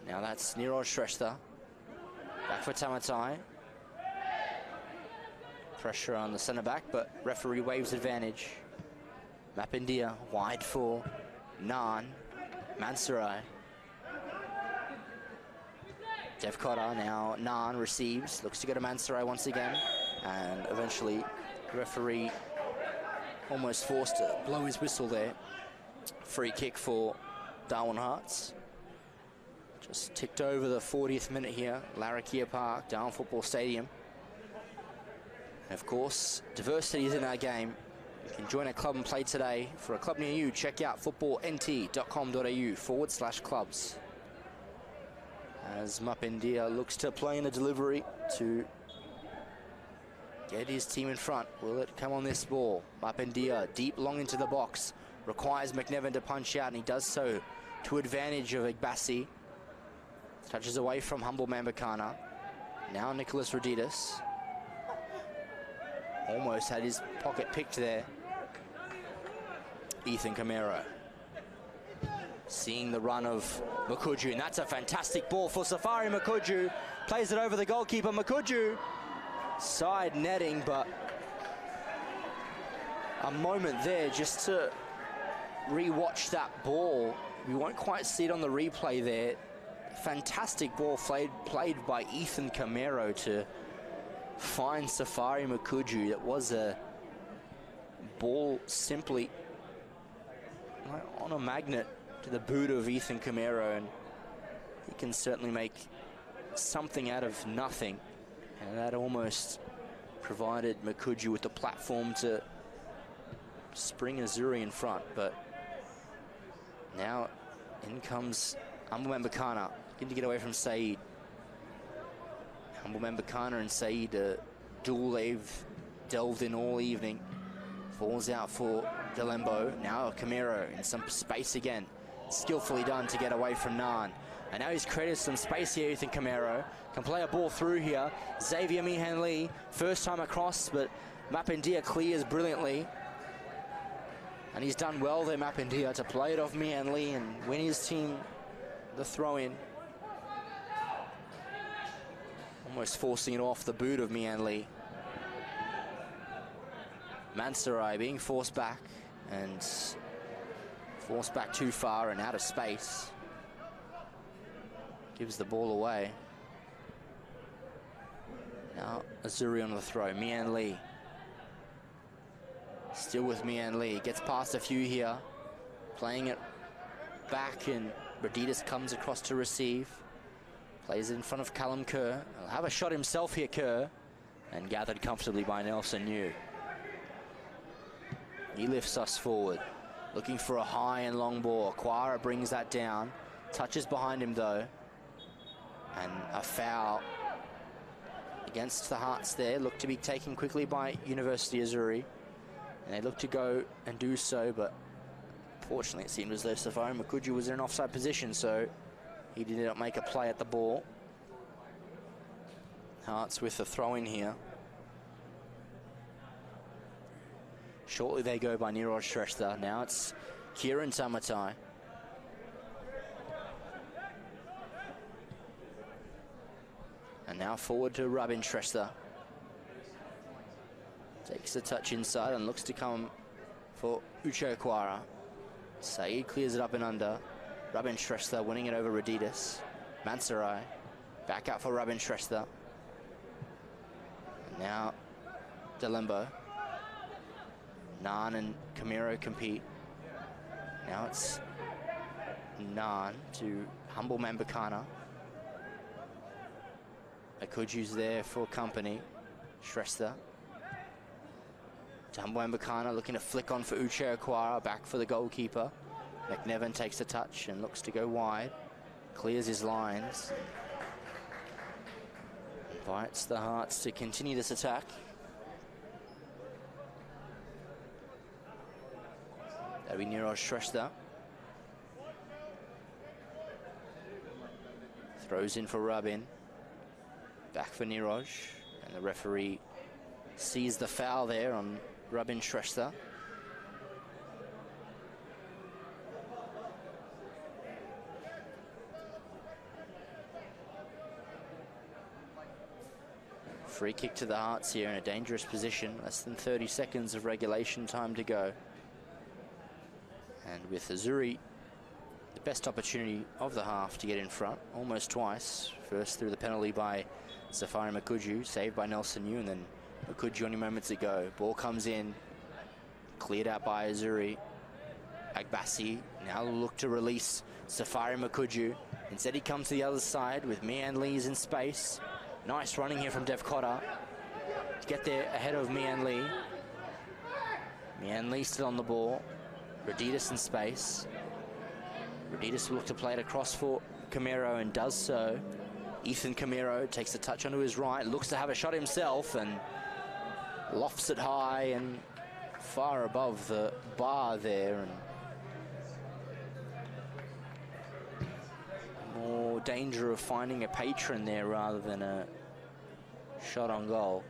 Now that's Niroj Shrestha. Back for Tamatai. Pressure on the centre back, but referee waves advantage. Mapindia wide for Nan. Mansaray. Dev Cotter, now Nan receives, looks to go to Mansaray once again, and eventually the referee almost forced to blow his whistle there. Free kick for Darwin Hearts. Just ticked over the 40th minute here, Larrakia Park, Darwin Football Stadium. And of course, diversity is in our game. You can join a club and play today. For a club near you, check out footballnt.com.au/clubs. As Mapindia looks to play in a delivery to get his team in front. Will it come on this ball? Mapindia deep long into the box. Requires McNevin to punch out, and he does so to advantage of Agbasi. Touches away from Humble Mambakana. Now Nicholas Raditas. Almost had his pocket picked there. Ethan Camero. Seeing the run of Makuju, and that's a fantastic ball for Safari Makuju. Plays it over the goalkeeper, Makuju. Side netting, but a moment there just to re-watch that ball. We won't quite see it on the replay there. Fantastic ball played by Ethan Camero to find Safari Makuju. That was a ball simply on a magnet to the boot of Ethan Camero, and he can certainly make something out of nothing. And that almost provided Makuju with the platform to spring Azzurri in front. But now in comes Humble Mambakana, looking to get away from Saeed. Humble Mambakana and Saeed, a duel they've delved in all evening. Falls out for Delembo. Now Camero in some space again. Skillfully done to get away from Nan. And now he's created some space here, Ethan Camero. Can play a ball through here. Xavier Mihan Lee, first time across, but Mapindia clears brilliantly. And he's done well there, Mapindia, to play it off Mihan Lee and win his team the throw-in. Almost forcing it off the boot of Mihan Lee. Mansaray being forced back, and forced back too far and out of space. Gives the ball away. Now AZZURI on the throw. Mian Lee. Still with Mian Lee. Gets past a few here. Playing it back, and Raditis comes across to receive. Plays it in front of Callum Kerr. He'll have a shot himself here, Kerr. And gathered comfortably by Nelson New. He lifts us forward. Looking for a high and long ball. Quara brings that down. Touches behind him though. And a foul against the Hearts there. Looked to be taken quickly by University AZZURI. And they look to go and do so, but fortunately it seemed as though Safari Makuju was in an offside position, so he did not make a play at the ball. Hearts with the throw in here. Shortly they go by Niroj Shrestha. Now it's Kieran Tamatai. And now forward to Rabin Shrestha. Takes a touch inside and looks to come for Uche Quara. Saeed clears it up and under. Rabin Shrestha winning it over Raditis. Mansarai back out for Rabin Shrestha. And now Delembo. Nan and Camiro compete. Now it's Nan to Humble Mambakana. Akuju's there for company. Shrestha. Humble Mambakana looking to flick on for Uche Aquara. Back for the goalkeeper. McNevin takes a touch and looks to go wide. Clears his lines. Invites the Hearts to continue this attack. That'll be Niroj Shrestha. Throws in for Rabin. Back for Niroj. And the referee sees the foul there on Rabin Shrestha. Free kick to the Hearts here in a dangerous position. Less than 30 seconds of regulation time to go. And with AZZURI, the best opportunity of the half to get in front, almost twice. First through the penalty by Safari Makuju, saved by Nelson New, and then Makuju only moments ago. Ball comes in, cleared out by AZZURI. Agbasi now look to release Safari Makuju. Instead he comes to the other side with Mian Lee's in space. Nice running here from Dev Cotter to get there ahead of Mian Lee. Mian Lee still on the ball. Raditis in space. Raditis will look to play it across for Camiro and does so. Ethan Camiro takes a touch onto his right, looks to have a shot himself and lofts it high and far above the bar there. And more danger of finding a patron there rather than a shot on goal.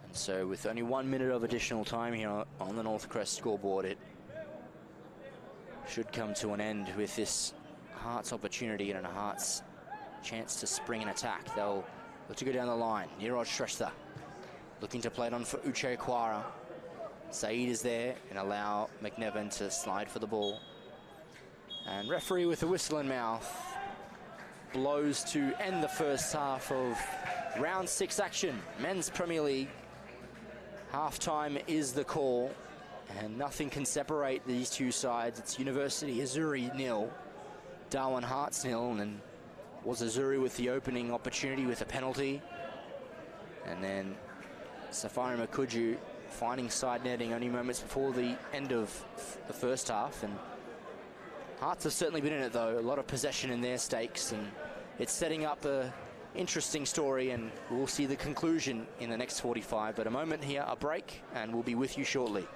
And so with only 1 minute of additional time here on the North Crest scoreboard, it should come to an end with this Hearts opportunity and a Hearts chance to spring an attack. They'll look to go down the line. Niroj Shrestha looking to play it on for Uche Quara. Saeed is there and allow McNevin to slide for the ball. And referee with a whistle in mouth blows to end the first half of round 6 action. Men's Premier League. Half-time is the call, and nothing can separate these two sides. It's University AZZURI 0, Darwin Hearts 0, and was AZZURI with the opening opportunity with a penalty. And then Safari Makuju finding side netting only moments before the end of the first half. And Hearts have certainly been in it though, a lot of possession in their stakes, and it's setting up a interesting story, and we'll see the conclusion in the next 45. But a moment here, a break, and we'll be with you shortly.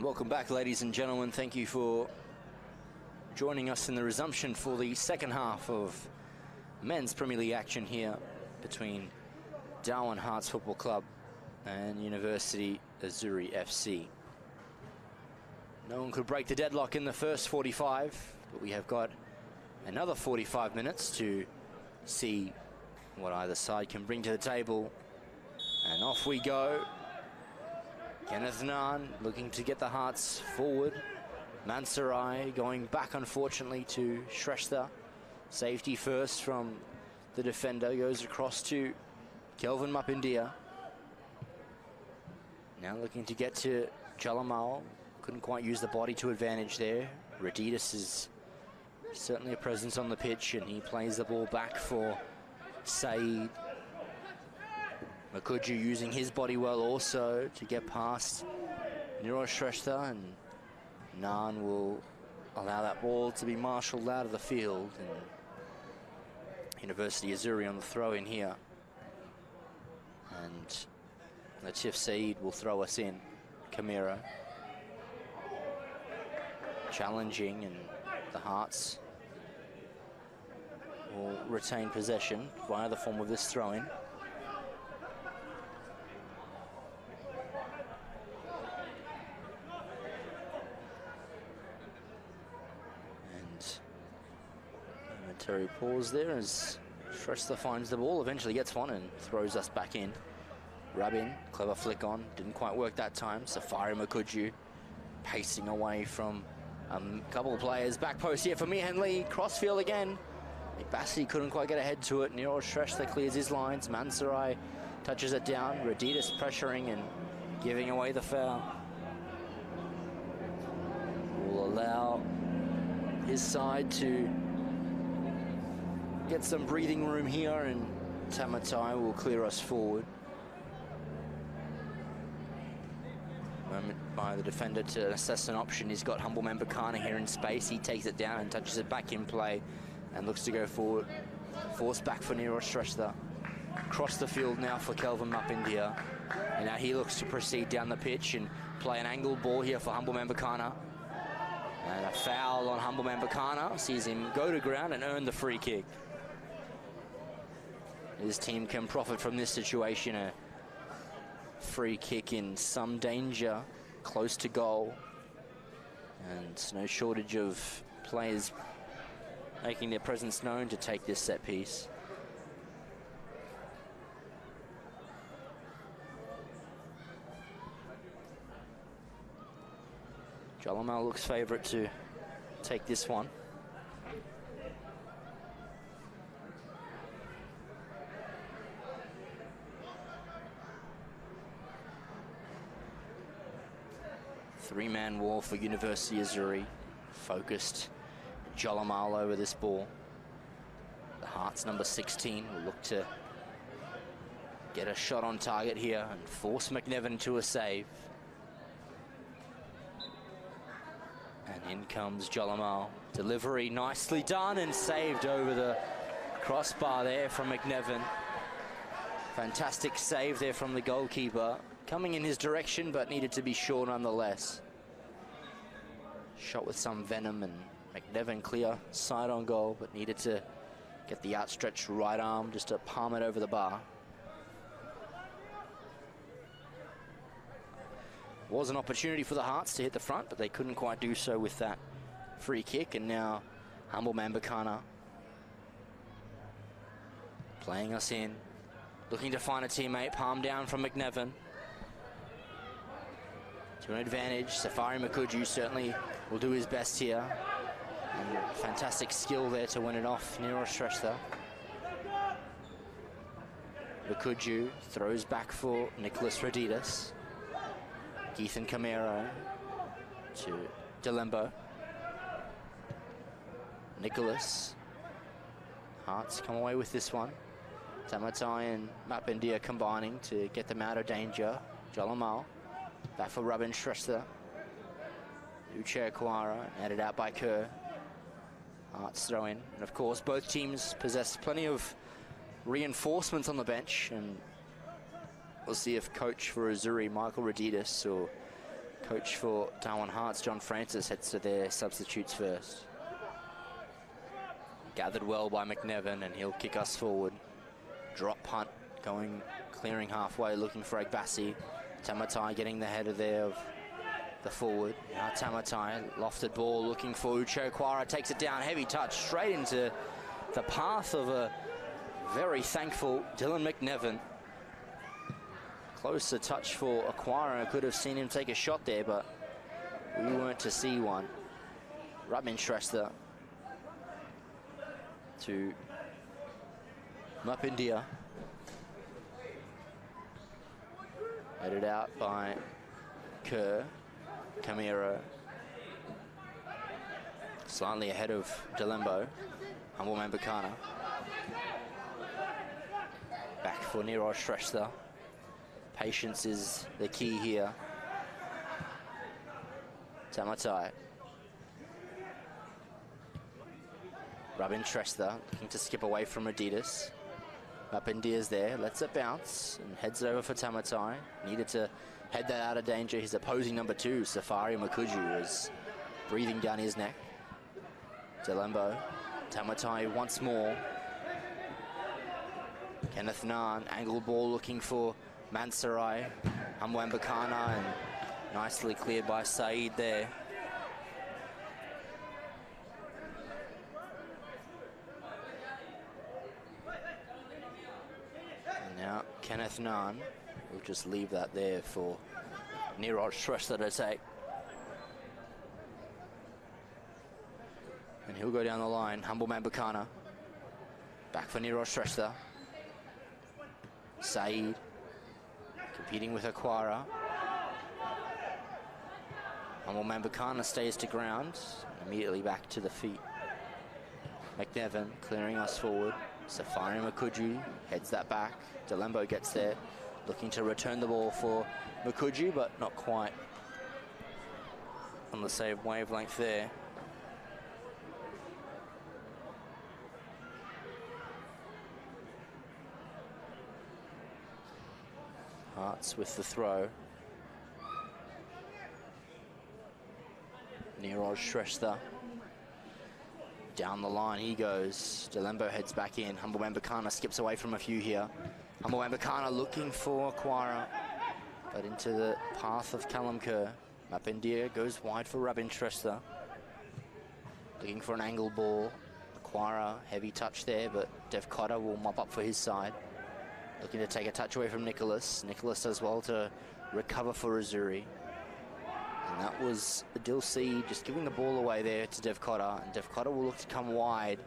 Welcome back, ladies and gentlemen. Thank you for joining us in the resumption for the second half of men's Premier League action here between Darwin Hearts Football Club and University AZZURI FC. No one could break the deadlock in the first 45, but we have got another 45 minutes to see what either side can bring to the table. And off we go. Kenneth Nahn looking to get the Hearts forward. Mansarai going back, unfortunately, to Shrestha. Safety first from the defender, goes across to Kelvin Mapindia. Now looking to get to Jalamal. Couldn't quite use the body to advantage there. Radidas is certainly a presence on the pitch, and he plays the ball back for Saeed. Makuju using his body well also to get past Niro Shrestha, and Nahn will allow that ball to be marshalled out of the field. And University AZZURI on the throw in here. And Latif Saeed will throw us in. Camero challenging, and the Hearts will retain possession via the form of this throw-in. Momentary pause there as Shrestha finds the ball, eventually gets one and throws us back in. Rabin, clever flick on, didn't quite work that time. Safari Makuju pacing away from a couple of players. Back post here for Mihan Lee, crossfield again. Bassi couldn't quite get ahead to it. Niro Shrestha clears his lines. Mansarai touches it down. Radidas pressuring and giving away the foul. Will allow his side to get some breathing room here, and Tamatai will clear us forward. Moment by the defender to assess an option. He's got Humble Member Kana here in space. He takes it down and touches it back in play and looks to go forward. Force back for Niro Shrestha. Across the field now for Kelvin Mapindia. And now he looks to proceed down the pitch and play an angled ball here for Humble Member Kana. And a foul on Humble Member Kana. Sees him go to ground and earn the free kick. His team can profit from this situation. A free kick in some danger, close to goal. And no shortage of players making their presence known to take this set piece. Jalamal looks favourite to take this one. Three-man wall for University AZZURI. Focused Jalamal over this ball. The Hearts number 16 will look to get a shot on target here and force McNevin to a save. And in comes Jalamal. Delivery nicely done and saved over the crossbar there from McNevin. Fantastic save there from the goalkeeper. Coming in his direction, but needed to be sure nonetheless. Shot with some venom, and McNevin clear side on goal, but needed to get the outstretched right arm just to palm it over the bar. Was an opportunity for the Hearts to hit the front, but they couldn't quite do so with that free kick. And now Humble Member Kana playing us in, looking to find a teammate. Palm down from McNevin to an advantage. Safari Makuju certainly will do his best here. And fantastic skill there to win it off Niro Shrestha. Makuju throws back for Nicholas Radidas. Ethan Camero to Delembo. Nicholas. Hearts come away with this one. Tamatai and Mapindia combining to get them out of danger. Jalamal. Back for Rabin Shrestha. Uche Akwara, added out by Kerr. Hearts throw in. And of course, both teams possess plenty of reinforcements on the bench. And we'll see if coach for AZZURI, Michael Radidas, or Coach for Darwin Hearts, John Francis, heads to their substitutes first. Gathered well by McNevin, and he'll kick us forward. Drop punt going, clearing halfway, looking for Agbassi. Tamatai getting the header there of the forward. Now Tamatai, lofted ball, looking for Uche Okwara, takes it down, heavy touch, straight into the path of a very thankful Dylan McNevin. Closer touch for Okwara. Could have seen him take a shot there, but we weren't to see one. Rabin Shrestha to Mapindia. Headed out by Kerr. Camero. Slightly ahead of Delembo. Humbleman Bakana. Back for Niraj Shrestha. Patience is the key here. Tamatai. Rabin Shrestha looking to skip away from Adidas. Mapindia's there, lets it bounce and heads it over for Tamatai. Needed to head that out of danger. His opposing number 2, Safari Makuju, was breathing down his neck. Delembo. Tamatai once more. Kenneth Ngan, angle ball looking for Mansarai. Hamwan Bakana, and nicely cleared by Saeed there. And now Kenneth Ngan will just leave that there for Niraj Shrestha to take. And he'll go down the line. Humbleman Bakana. Back for Niraj Shrestha. Saeed competing with Okwara. Humbleman Bakana stays to ground. Immediately back to the feet. McNevin clearing us forward. Safari Makuju heads that back. Delembo gets there, looking to return the ball for Makuju, but not quite on the same wavelength there. Hearts with the throw. Niraj Shrestha. Down the line he goes. Delembo heads back in. Humbleman Bakana skips away from a few here. Humbleman Bakana looking for Okwara, but into the path of Callum Kerr. Mapindia goes wide for Rabin Shrestha. Looking for an angle ball. Okwara, heavy touch there, but Dev Cotter will mop up for his side. Looking to take a touch away from Nicholas. Nicholas does well to recover for AZZURI. And that was Adil C just giving the ball away there to Dev Cotter. And Dev Cotter will look to come wide.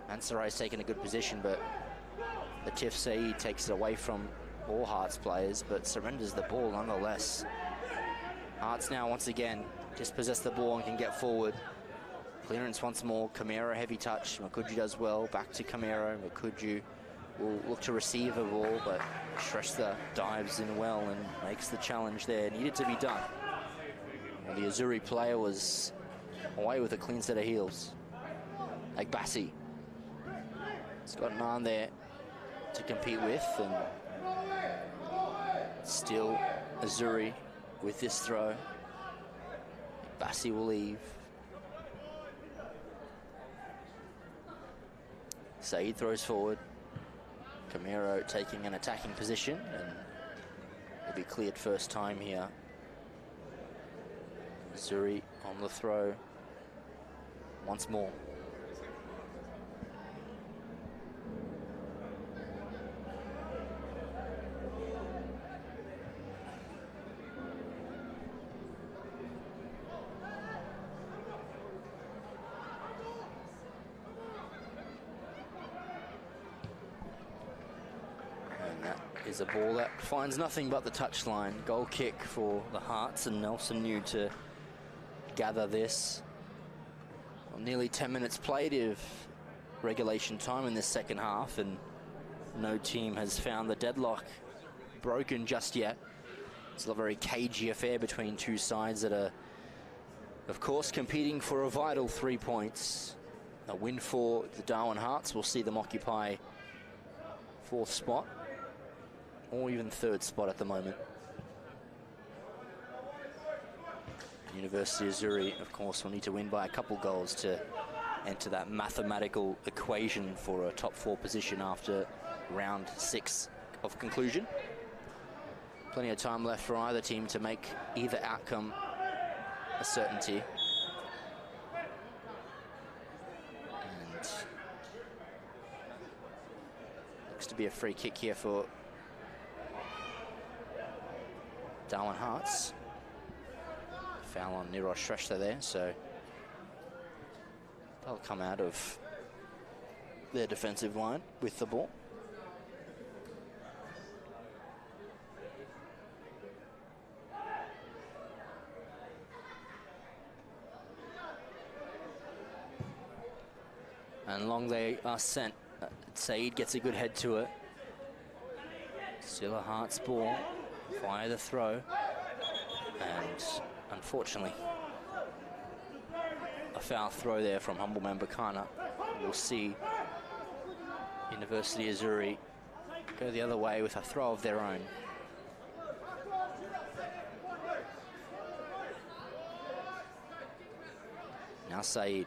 Mansarai's taken a good position, but Latif Saeed takes it away from all Hearts players, but surrenders the ball nonetheless. Hearts now once again dispossess the ball and can get forward. Clearance once more. Camero heavy touch. Makuju does well. Back to Camero. Makuju will look to receive the ball, but Shrestha dives in well and makes the challenge there. Needed to be done. Well, the AZZURI player was away with a clean set of heels. Agbassi. He's got an arm there to compete with, and still AZZURI with this throw. Agbassi will leave. Saeed throws forward. Camero taking an attacking position, and will be cleared first time here. AZZURI on the throw once more. Is a ball that finds nothing but the touchline. Goal kick for the Hearts, and Nelson New to gather this. Well, nearly 10 minutes played of regulation time in this second half, and no team has found the deadlock broken just yet. It's a very cagey affair between two sides that are, of course, competing for a vital 3 points. A win for the Darwin Hearts will see them occupy 4th spot, or even 3rd spot at the moment. University of AZZURI, of course, will need to win by a couple goals to enter that mathematical equation for a top 4 position after round 6 of conclusion. Plenty of time left for either team to make either outcome a certainty. And looks to be a free kick here for Darwin Hearts. Foul on Nirosh Shrestha there, so they'll come out of their defensive line with the ball. And long they are sent. Saeed gets a good head to it. Still a Hearts ball. Fire the throw. And unfortunately, a foul throw there from Humble Membakana. We'll see University of AZZURI go the other way with a throw of their own. Now Saeed.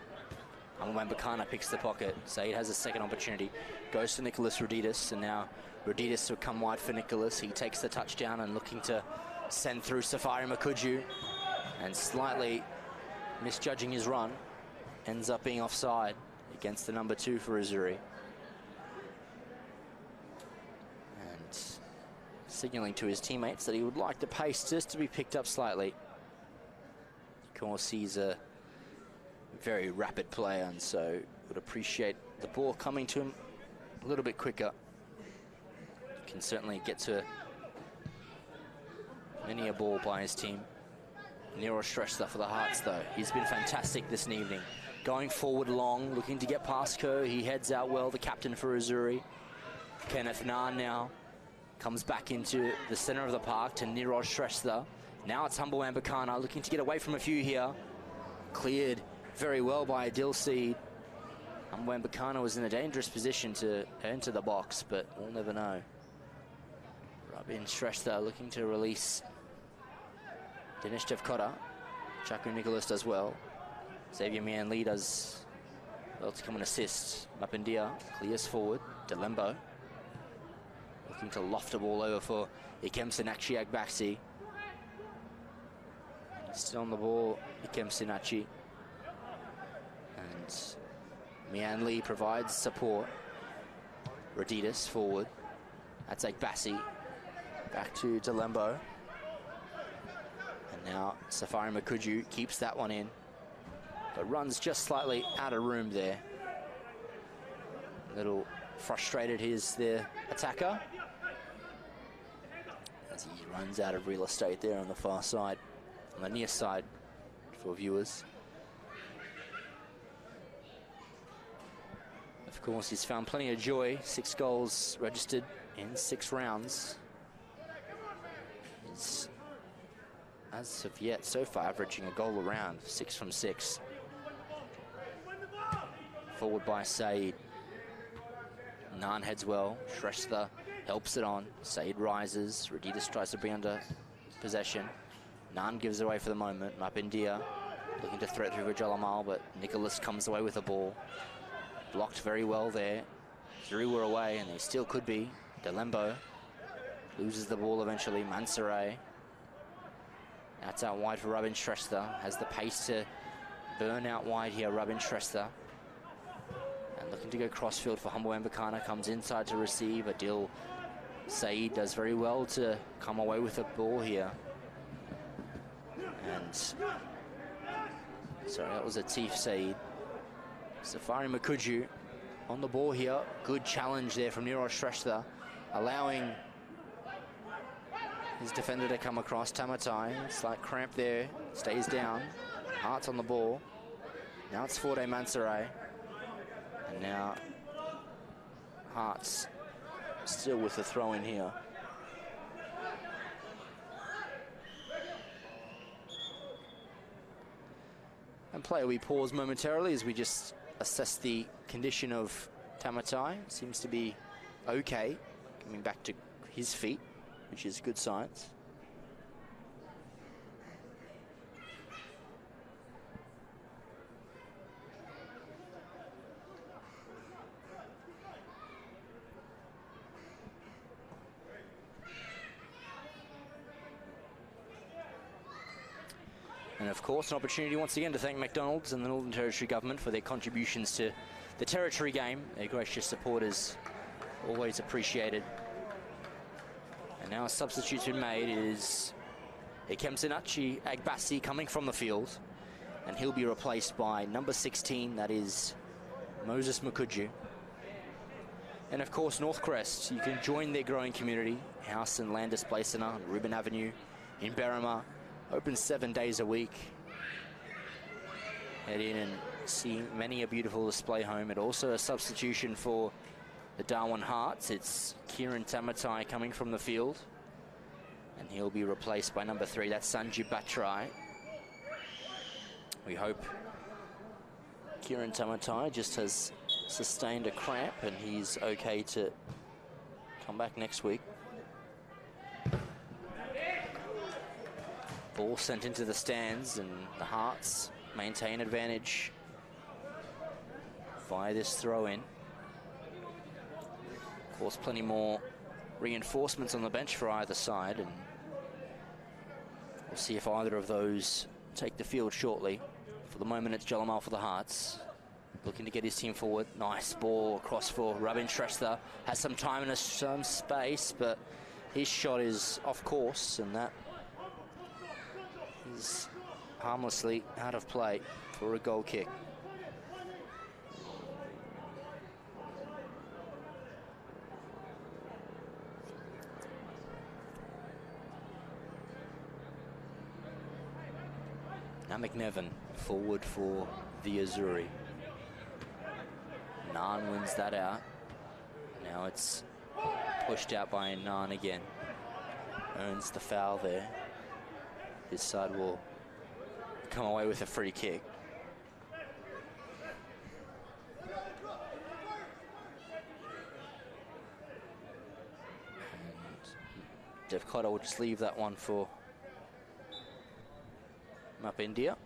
Membakana picks the pocket. Saeed has a second opportunity. Goes to Nicholas Roditis, and now Roditis will come wide for Nicholas. He takes the touchdown and looking to send through Safari Makuju, and slightly misjudging his run, ends up being offside against the number 2 for AZZURI. And signaling to his teammates that he would like the pace just to be picked up slightly. Of course, he's a very rapid player, and so would appreciate the ball coming to him a little bit quicker. Can certainly get to many a ball by his team. Nirosh Shrestha for the Hearts, though. He's been fantastic this evening. Going forward long, looking to get past Kerr. He heads out well, the captain for AZZURI. Kenneth Nahn now comes back into the center of the park to Nirosh Shrestha. Now it's Humble Membakana looking to get away from a few here. Cleared very well by Adil Seed. Membakana was in a dangerous position to enter the box, but we'll never know. Rabin Shrestha looking to release Dinesh Devkota. Chaku Nicholas does well. Xavier Mian Lee does well to come and assist. Mapindia clears forward. Delembo looking to loft a ball over for Ikem Sinakshi Agbaxi. Still on the ball, Ikem Sinachi. And Mian Lee provides support. Roditis forward. That's Agbasi. Back to Delembo. And now Safari Makuju keeps that one in, but runs just slightly out of room there. A little frustrated the attacker as he runs out of real estate there on the far side, on the near side for viewers. Of course, he's found plenty of joy. 6 goals registered in 6 rounds. He's, as of yet, so far averaging a goal a round, 6 from 6. Forward by Saeed. Nahn heads well. Shrestha helps it on. Saeed rises. Roditis tries to be under possession. Nahn gives away for the moment. Mapindia looking to threat through Vajalamal, but Nicholas comes away with the ball. Blocked very well there. AZZURI were away, and they still could be. Delembo loses the ball eventually. Mansaray. That's out wide for Rabin Shrestha. Has the pace to burn out wide here, Rabin Shrestha. And looking to go crossfield for Humble Membakana. Comes inside to receive. Adil Saeed does very well to come away with the ball here. And sorry, that was Atif Saeed. Safari Makuju on the ball here. Good challenge there from Nirosh Shrestha, allowing his defender to come across. Tamatai, slight cramp there, stays down. Hearts on the ball. Now it's Forde Mansaray. And now Hearts still with the throw in here. And play, we pause momentarily as we just assess the condition of Tamatai. Seems to be okay, coming back to his feet, which is good signs. And of course, an opportunity once again to thank McDonald's and the Northern Territory Government for their contributions to the Territory game. Their gracious support is always appreciated. And now a substitute's been made. It is Ikemsinachi Agbasi coming from the field. And he'll be replaced by number 16, that is Moses Mukuju. And of course, Northcrest, you can join their growing community. House and land display centre on Reuben Avenue in Berrima. Open 7 days a week. Head in and see many a beautiful display home. And also a substitution for the Darwin Hearts. It's Kieran Tamatai coming from the field. And he'll be replaced by number 3, that's Sanjib Batrai. We hope Kieran Tamatai just has sustained a cramp and he's okay to come back next week. Ball sent into the stands and the Hearts maintain advantage via this throw-in. Of course, plenty more reinforcements on the bench for either side, and we'll see if either of those take the field shortly. For the moment, it's Jalamal for the Hearts, looking to get his team forward. Nice ball across for Rabin Shrestha. Has some time and some space, but his shot is off course, and that is harmlessly out of play for a goal kick. Now McNevin forward for the AZZURI. Naan wins that out. Now it's pushed out by Naan again. Earns the foul there. His side will come away with a free kick. And Dev Cotter will just leave that one for Map India.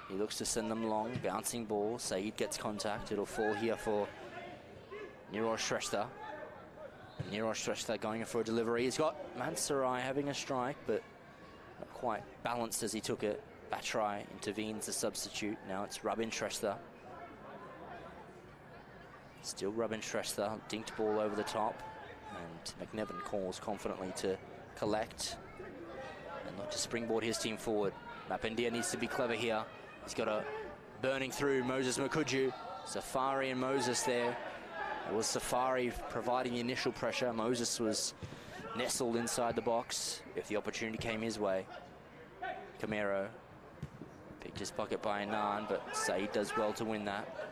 He looks to send them long, bouncing ball. Saeed gets contact. It'll fall here for Niroj Shrestha. Niroj Shrestha going for a delivery. He's got Mansarai having a strike, but not quite balanced as he took it. Batrai intervenes to substitute. Now it's Rabin Shrestha. Still Rabin Shrestha. Dinked ball over the top. And McNevin calls confidently to collect and look to springboard his team forward. Map India needs to be clever here. He's got a burning through Moses Mukuju. Safari and Moses there. It was Safari providing the initial pressure. Moses was nestled inside the box if the opportunity came his way. Camero picked his pocket by Naan, but Saeed does well to win that.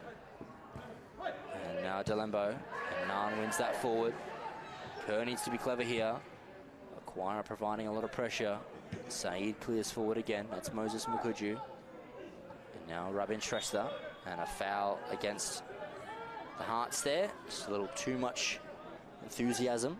And now Delembo, and Naan wins that forward. Kerr needs to be clever here. Acquire providing a lot of pressure. Saeed clears forward again. That's Moses Mukuju. And now Rabin Shrestha, and a foul against the Hearts there. Just a little too much enthusiasm.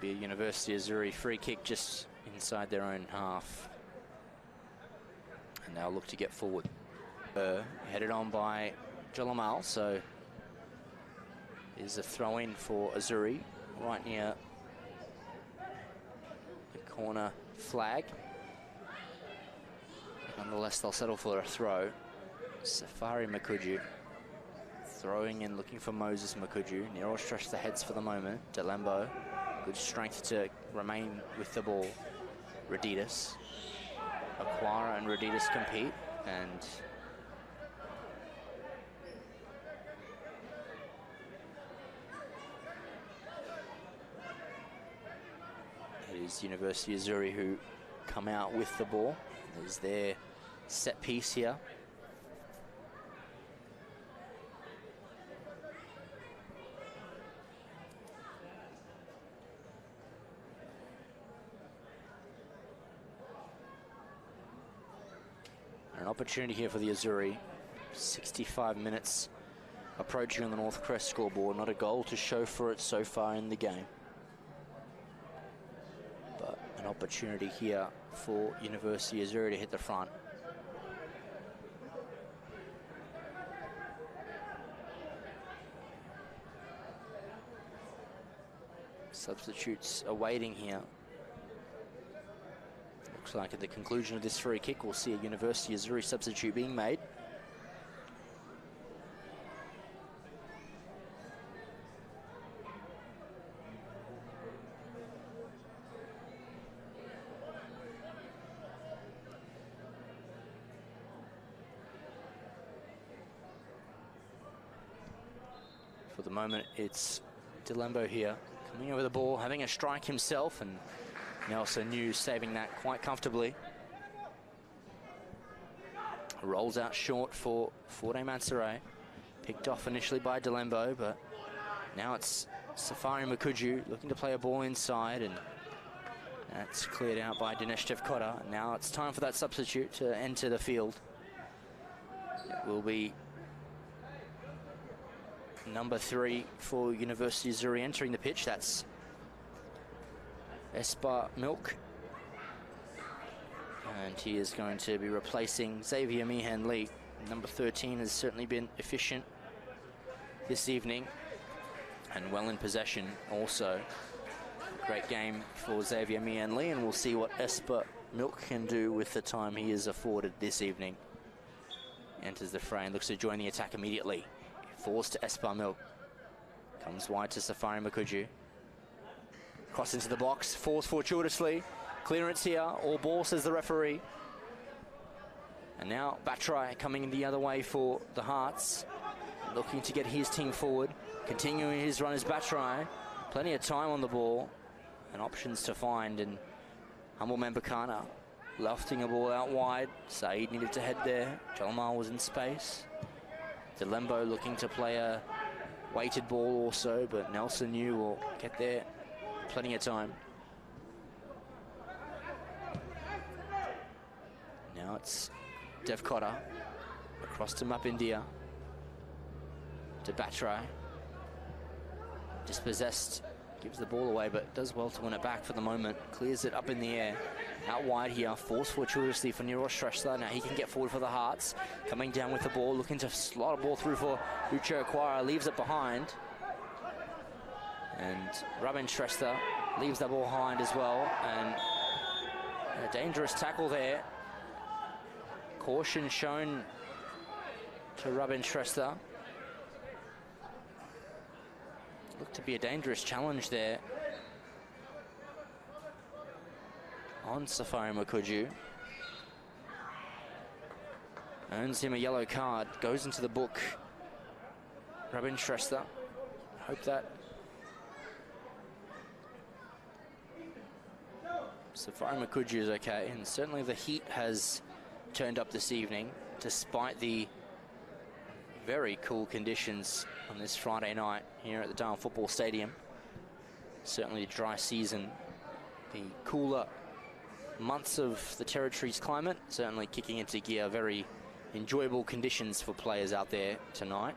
Be a University of AZZURI free kick just inside their own half. And they'll look to get forward. Headed on by Jalamal, so is a throw-in for AZZURI right near the corner flag. Nonetheless, they'll settle for a throw. Safari Mukuju throwing and looking for Moses Mukuju. Niroj Shrestha heads for the moment. Delembo, good strength to remain with the ball. Radidas. Aquara and Radidas compete, and it is University of AZZURI who come out with the ball. There's their set piece here. An opportunity here for the AZZURI. 65 minutes approaching on the Northcrest scoreboard. Not a goal to show for it so far in the game. An opportunity here for University of AZZURI to hit the front. Substitutes awaiting here. Looks like at the conclusion of this free kick, we'll see a University of AZZURI substitute being made. For the moment, it's Delembo here, coming over the ball, having a strike himself, and Nelson New saving that quite comfortably. Rolls out short for Forte Mansaray. Picked off initially by Delembo, but now it's Safari Makuju looking to play a ball inside, and that's cleared out by Dinesh Devkota. Now it's time for that substitute to enter the field. It will be number 3 for University of AZZURI entering the pitch. That's Espa Milk. And he is going to be replacing Xavier Meehan Lee. Number 13 has certainly been efficient this evening and well in possession also. Great game for Xavier Meehan Lee, and we'll see what Espa Milk can do with the time he is afforded this evening. Enters the fray and looks to join the attack immediately. Falls to Espa Milk. Comes wide to Safari Makuju. Cross into the box, falls fortuitously. Clearance here, all ball, says the referee. And now Batrai coming the other way for the Hearts. Looking to get his team forward. Continuing his run is Batrai. Plenty of time on the ball and options to find. And Humble Membakana lofting a ball out wide. Saeed needed to head there. Jalmal was in space. Delembo looking to play a weighted ball also, but Nelson New will get there. Plenty of time. Now it's Devkota across to Mapindia. To Batrai. Dispossessed, gives the ball away, but does well to win it back for the moment. Clears it up in the air. Out wide here, forced fortuitously for Nero Shrestha. Now he can get forward for the Hearts. Coming down with the ball, looking to slot a ball through for Uche Aquara. Leaves it behind. And Robin Shrestha leaves the ball behind as well. And a dangerous tackle there. Caution shown to Robin Shrestha. Looked to be a dangerous challenge there on Safari Makuju. Earns him a yellow card, goes into the book. Robin Shrestha. Hope that Safari Makuju is okay, and certainly the heat has turned up this evening despite the very cool conditions on this Friday night here at the Darwin Football Stadium. Certainly a dry season, the cooler months of the territory's climate certainly kicking into gear. Very enjoyable conditions for players out there tonight.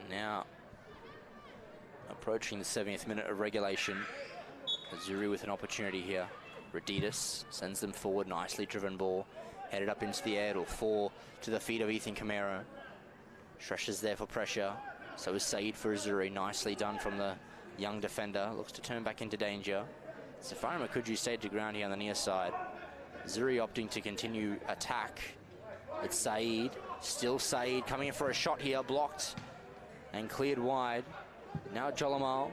And now approaching the 70th minute of regulation. AZZURI with an opportunity here. Raditas sends them forward, nicely driven ball, headed up into the air. It'll fall to the feet of Ethan Camaro. Shresha's there for pressure. So is Saeed for AZZURI. Nicely done from the young defender. Looks to turn back into danger. Safari Makuju stayed to ground here on the near side. AZZURI opting to continue attack. It's Saeed. Still Saeed coming in for a shot here. Blocked and cleared wide. Now Jolamal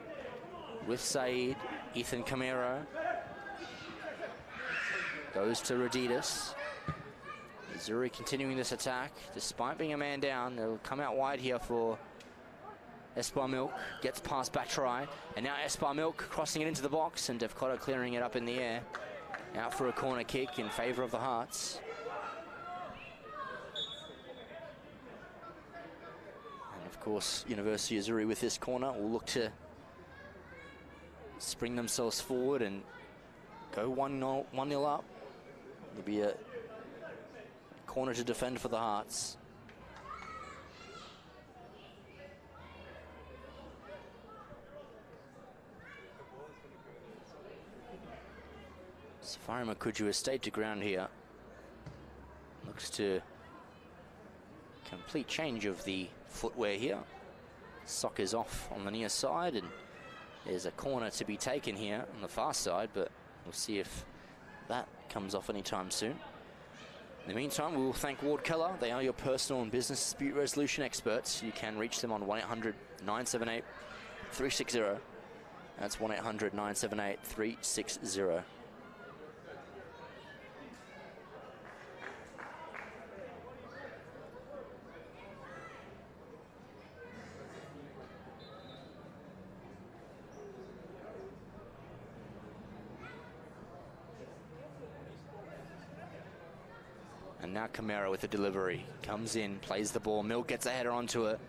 with Saeed. Ethan Camaro. Goes to Raditas. AZZURI continuing this attack. Despite being a man down, they'll come out wide here for Espa Milk. Gets past Batrai. And now Espa Milk crossing it into the box, and Devkota clearing it up in the air. Out for a corner kick in favour of the Hearts. And of course, University of AZZURI with this corner will look to spring themselves forward and go 1-0 up. There'll be a corner to defend for the Hearts. Safari Makuju has stayed to ground here. Looks to complete change of the footwear here. Sock is off on the near side, and there's a corner to be taken here on the far side, but we'll see if that comes off anytime soon. In the meantime, we will thank Ward Keller. They are your personal and business dispute resolution experts. You can reach them on 1-800-978-360. That's 1-800-978-360. And now Camara with the delivery. Comes in, plays the ball. Mill gets a header onto it.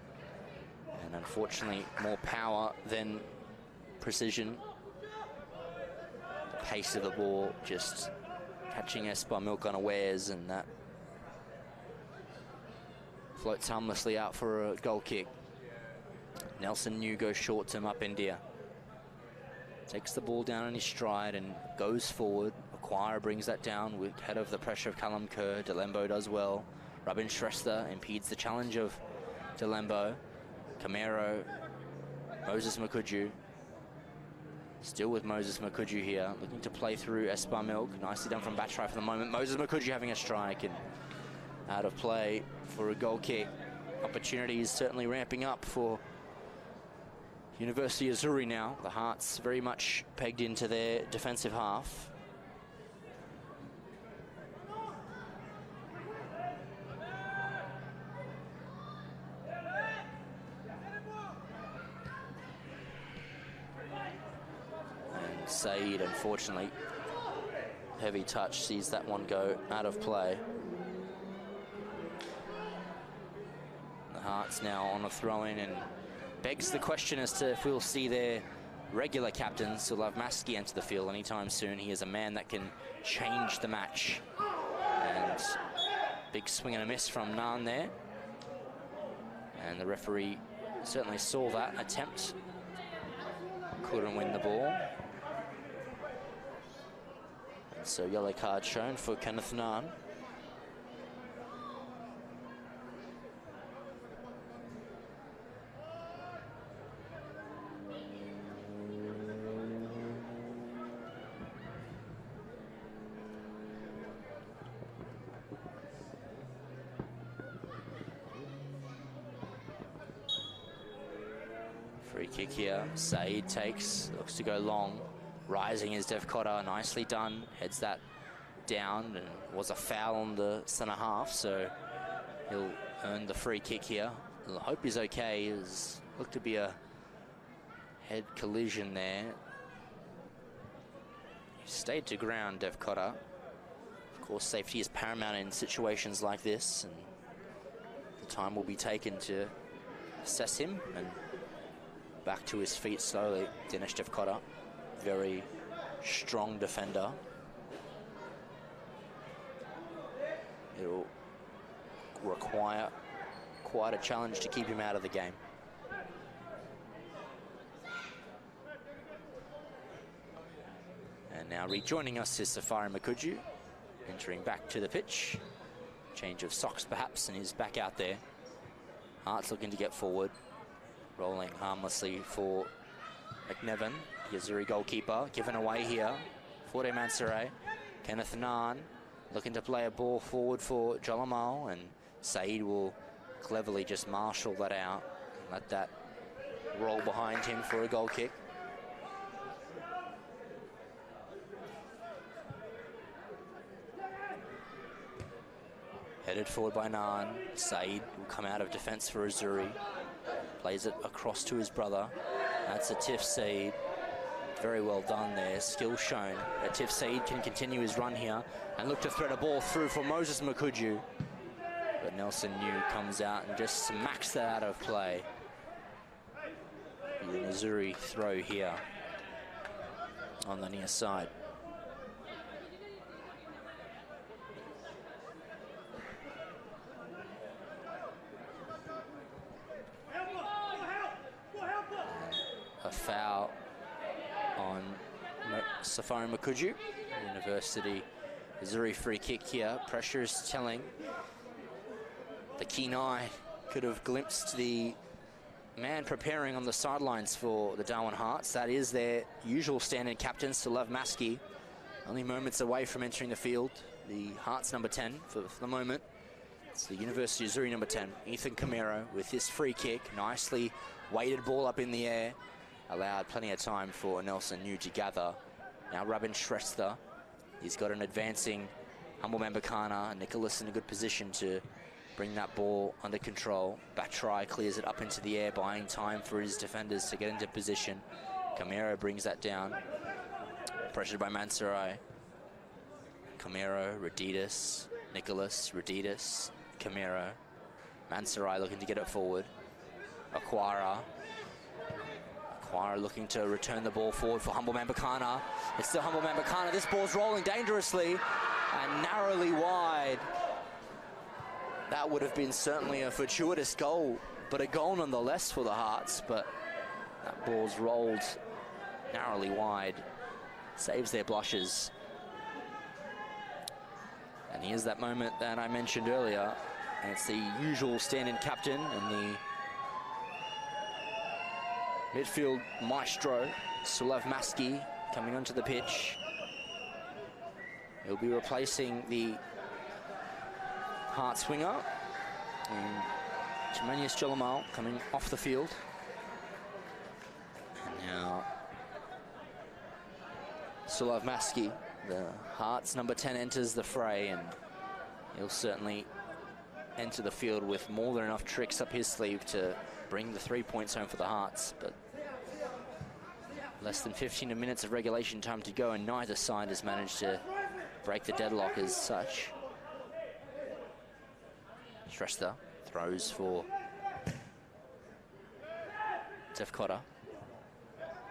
And unfortunately, more power than precision. The pace of the ball just catching Milk unawares, and that floats harmlessly out for a goal kick. Nelson New goes short to Mapindia. Takes the ball down in his stride and goes forward. Acquire brings that down with head of the pressure of Callum Kerr. Delembo does well. Robin Shrestha impedes the challenge of Delembo. Camaro, Moses Makuju. Still with Moses Makuju here, looking to play through Milk. Nicely done from Batchrai for the moment. Moses Makuju having a strike and out of play for a goal kick. Opportunities certainly ramping up for University of AZZURI now. The Hearts very much pegged into their defensive half. And Saeed, unfortunately, heavy touch, sees that one go out of play. The Hearts now on a throw-in, and begs the question as to if we'll see their regular captain, Sulav Maski, enter the field anytime soon. He is a man that can change the match. And big swing and a miss from Nan there. And the referee certainly saw that attempt. Couldn't win the ball. And so yellow card shown for Kenneth Nan. Free kick here. Saeed takes, looks to go long. Rising is Dev Cotter, nicely done. Heads that down, and was a foul on the centre half, so he'll earn the free kick here. I hope he's okay. It looked to be a head collision there. He stayed to ground, Dev Cotter. Of course, safety is paramount in situations like this, and the time will be taken to assess him, and back to his feet slowly. Dinesh Dev Cotter, very strong defender. It'll require quite a challenge to keep him out of the game. And now rejoining us is Safari Makuju, entering back to the pitch. Change of socks perhaps, and he's back out there. Hearts looking to get forward. Rolling harmlessly for McNevin, the AZZURI goalkeeper. Given away here. Forde Mansoure. Kenneth Nan looking to play a ball forward for Jolamal, and Saeed will cleverly just marshal that out and let that roll behind him for a goal kick. Headed forward by Nan. Saeed will come out of defense for AZZURI. Plays it across to his brother. That's Atif Saeed. Very well done there. Skill shown. Atif Saeed can continue his run here and look to thread a ball through for Moses Makuju. But Nelson New comes out and just smacks that out of play. The AZZURI throw here on the near side. Foul on Safari Makuju. University AZZURI free kick here. Pressure is telling. The keen eye could have glimpsed the man preparing on the sidelines for the Darwin Hearts. That is their usual stand-in captain, Sulav Maski. Only moments away from entering the field. The Hearts number 10 for the moment. It's the University AZZURI number 10, Ethan Camero, with his free kick. Nicely weighted ball up in the air. Allowed plenty of time for Nelson New to gather. Now Rabin Shrestha. He's got an advancing Humble Membakana. Nicholas in a good position to bring that ball under control. Batrai clears it up into the air, buying time for his defenders to get into position. Camero brings that down. Pressured by Mansarai. Camero, Radidas, Nicholas, Radidas, Camero. Mansarai looking to get it forward. Aquara looking to return the ball forward for Humble Membakana. It's still Humble Membakana. This ball's rolling dangerously and narrowly wide. That would have been certainly a fortuitous goal, but a goal nonetheless for the Hearts. But that ball's rolled narrowly wide. Saves their blushes. And here's that moment that I mentioned earlier. And it's the usual stand-in captain and the midfield maestro, Sulav Maski, coming onto the pitch. He'll be replacing the Hearts winger, and Chemanius Jolamal coming off the field. And now Sulav Maski, the Hearts number 10, enters the fray, and he'll certainly enter the field with more than enough tricks up his sleeve to bring the 3 points home for the Hearts. But less than 15 minutes of regulation time to go, and neither side has managed to break the deadlock as such. Shrestha throws for Tefkota.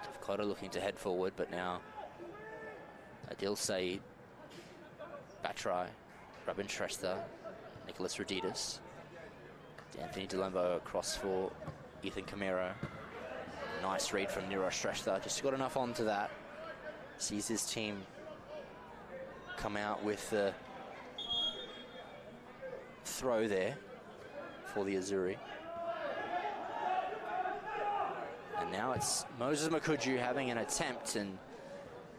Tefkota looking to head forward, but now Adil Said, Batrai, Rabin Shrestha, Nicholas Radidas, Anthony Delembo across for Ethan Camero. Nice read from Niro Shrestha, just got enough onto that. Sees his team come out with the throw there for the AZZURI. And now it's Moses Makuju having an attempt and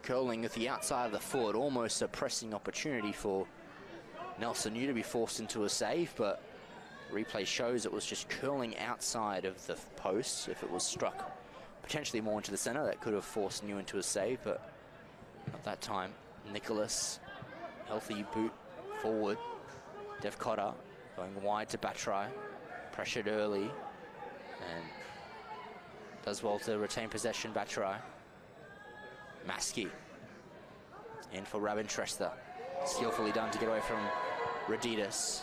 curling with the outside of the foot, almost a pressing opportunity for Nelson New to be forced into a save, but replay shows it was just curling outside of the post. If it was struck potentially more into the center, that could have forced New into a save, but not that time. Nicholas, healthy boot forward. Dev Cotter going wide to Batrai, pressured early, and does well to retain possession. Batrai. Maski in for Rabin Shrestha. Skillfully done to get away from Radidas.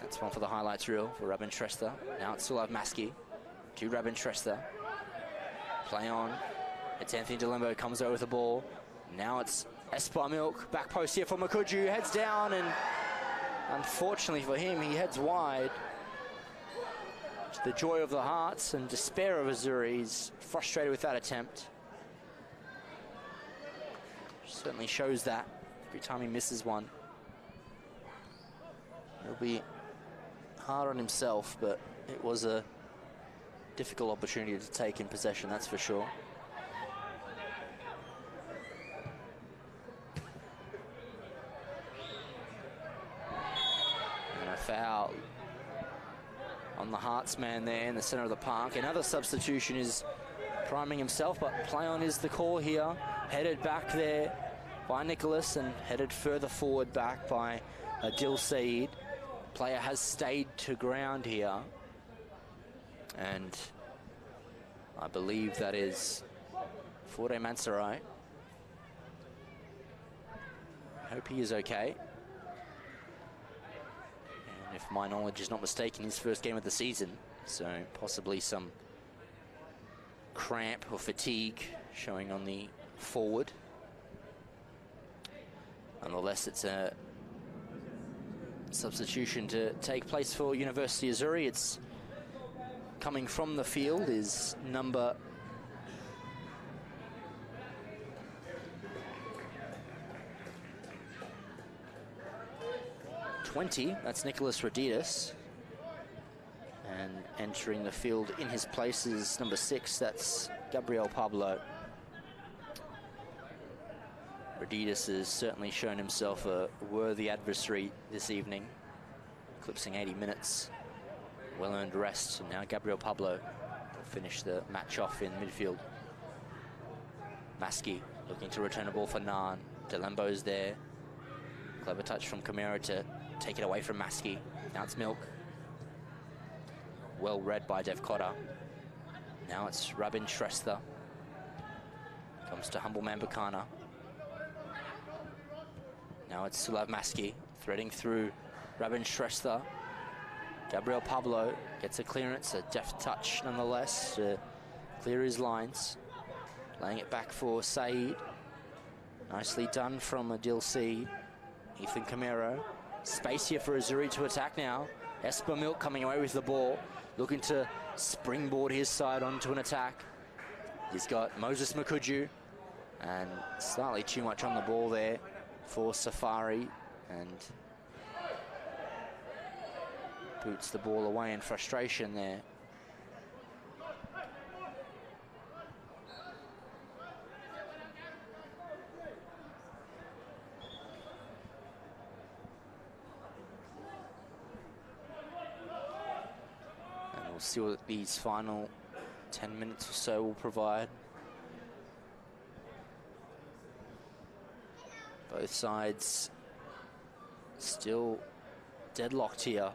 That's one for the highlights reel for Rabin Shrestha. Now it's Sulav Maski to Rabin Shrestha. Play on. It's Anthony Delembo, comes over with the ball. Now it's Espar Milk, back post here for Makuju, heads down, and unfortunately for him, he heads wide. To the joy of the Hearts and despair of AZZURI. He's frustrated with that attempt. Certainly shows that every time he misses one. It'll be hard on himself, but it was a difficult opportunity to take in possession, that's for sure. And a foul on the Hearts man there in the center of the park. Another substitution is priming himself, but play on is the call here. Headed back there by Nicholas and headed further forward back by Adil Said. Player has stayed to ground here, and I believe that is Forde Mansarai. I hope he is okay. And if my knowledge is not mistaken, his first game of the season, so possibly some cramp or fatigue showing on the forward. Nonetheless, it's a substitution to take place for University AZZURI. It's coming from the field is number 20, that's Nicholas Radidas. And entering the field in his place is number 6, that's Gabriel Pablo. Radidas has certainly shown himself a worthy adversary this evening, eclipsing 80 minutes. Well-earned rest, and now Gabriel Pablo will finish the match off in midfield. Maskey looking to return a ball for Naan. Delembo's there. Clever touch from Camara to take it away from Maskey. Now it's Milk. Well read by Dev Cotter. Now it's Rabin Shrestha. Comes to Humble Mambakana. Now it's Sulav Maskey threading through Rabin Shrestha. Gabriel Pablo gets a clearance, a deft touch nonetheless to clear his lines. Laying it back for Saeed. Nicely done from Adil Seed. Ethan Camero. Space here for AZZURI to attack now. Esper Milk coming away with the ball, looking to springboard his side onto an attack. He's got Moses Makuju, and slightly too much on the ball there for Safari, and boots the ball away in frustration there. And we'll see what these final 10 minutes or so will provide. Both sides still deadlocked here.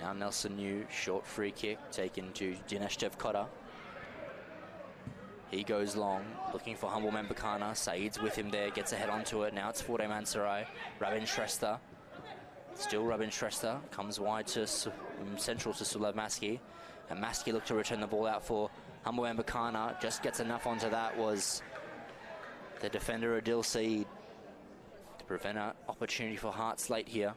Now Nelson New, short free kick taken to Dinesh Dev Cotter. He goes long, looking for Humble Membakana. Saeed's with him there, gets a head onto it. Now it's Forte Mansarai. Rabin Shrestha. Still Rabin Shrestha. Comes wide to central to Sulav Maskey. And Maskey looked to return the ball out for Humble Membakana. Just gets enough onto that was the defender Adil Saeed to prevent an opportunity for Hearts late here.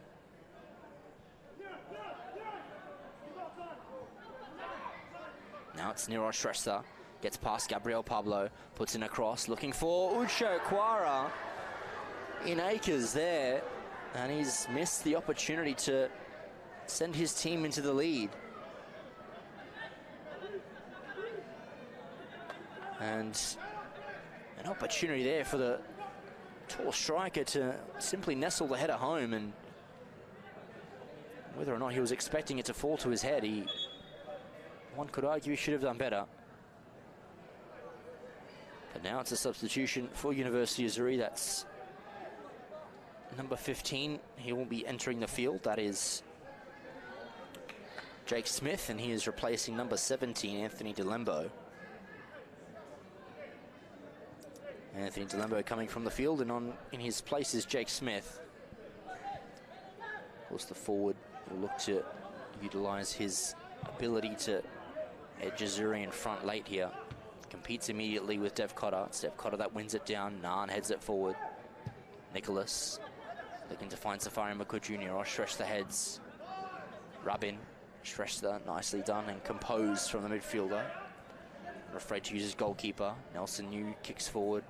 Now it's Niro Shrestha. Gets past Gabriel Pablo, puts in a cross, looking for Ucho Quara in acres there, and he's missed the opportunity to send his team into the lead. And an opportunity there for the tall striker to simply nestle the header home, and whether or not he was expecting it to fall to his head, one could argue he should have done better. But now it's a substitution for University of AZZURI. That's number 15. He will be entering the field. That is Jake Smith, and he is replacing number 17, Anthony Delembo. Anthony Delembo coming from the field, and in his place is Jake Smith. Of course, the forward will look to utilize his ability to edge AZZURI in front late here. Competes immediately with Dev Cotter. It's Dev Cotter that wins it down. Naan heads it forward. Nicholas looking to find Safari Makuju. Niro Shrestha heads. Rabin Shrestha, nicely done and composed from the midfielder. Not afraid to use his goalkeeper. Nelson New kicks forward.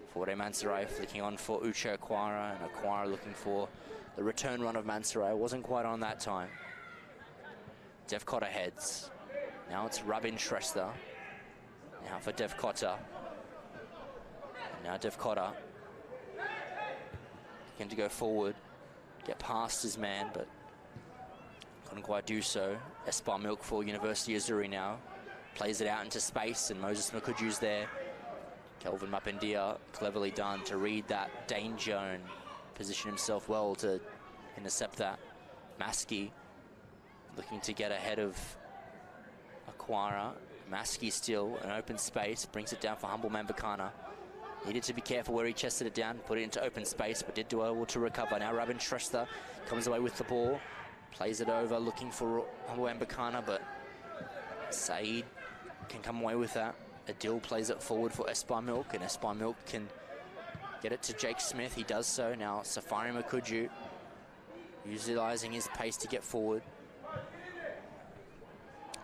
Forte Mansarai flicking on for Uche Aquara, and Aquara looking for the return run of Mansarai. Wasn't quite on that time. Dev Cotter heads. Now it's Rabin Shrestha. Now for Dev Cotter. Now Dev Cotter looking to go forward, get past his man, but couldn't quite do so. Esper Milk for University of AZZURI now. Plays it out into space, and Moses Makuju's there. Kelvin Mapendia, cleverly done to read that danger and position himself well to intercept that. Maskey looking to get ahead of Aquara. Maskey still an open space, brings it down for Humble Mambakana. Needed to be careful where he chested it down, put it into open space, but did do well to recover. Now Rabin Shrestha comes away with the ball, plays it over, looking for Humble Mambakana, but Saeed can come away with that. Adil plays it forward for Esper Milk, and Esper Milk can get it to Jake Smith. He does so. Now Safari Makuju utilizing his pace to get forward.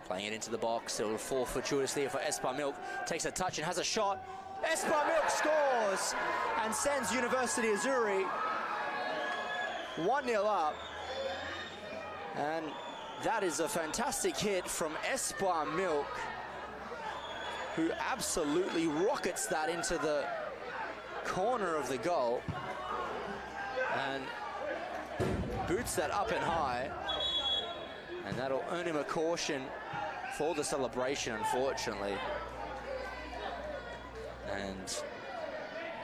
Playing it into the box. It'll fall fortuitously for Espar Milk. Takes a touch and has a shot. Espar Milk scores and sends University AZZURI 1-0 up. And that is a fantastic hit from Espar Milk, who absolutely rockets that into the corner of the goal and boots that up and high, and that'll earn him a caution for the celebration, unfortunately, and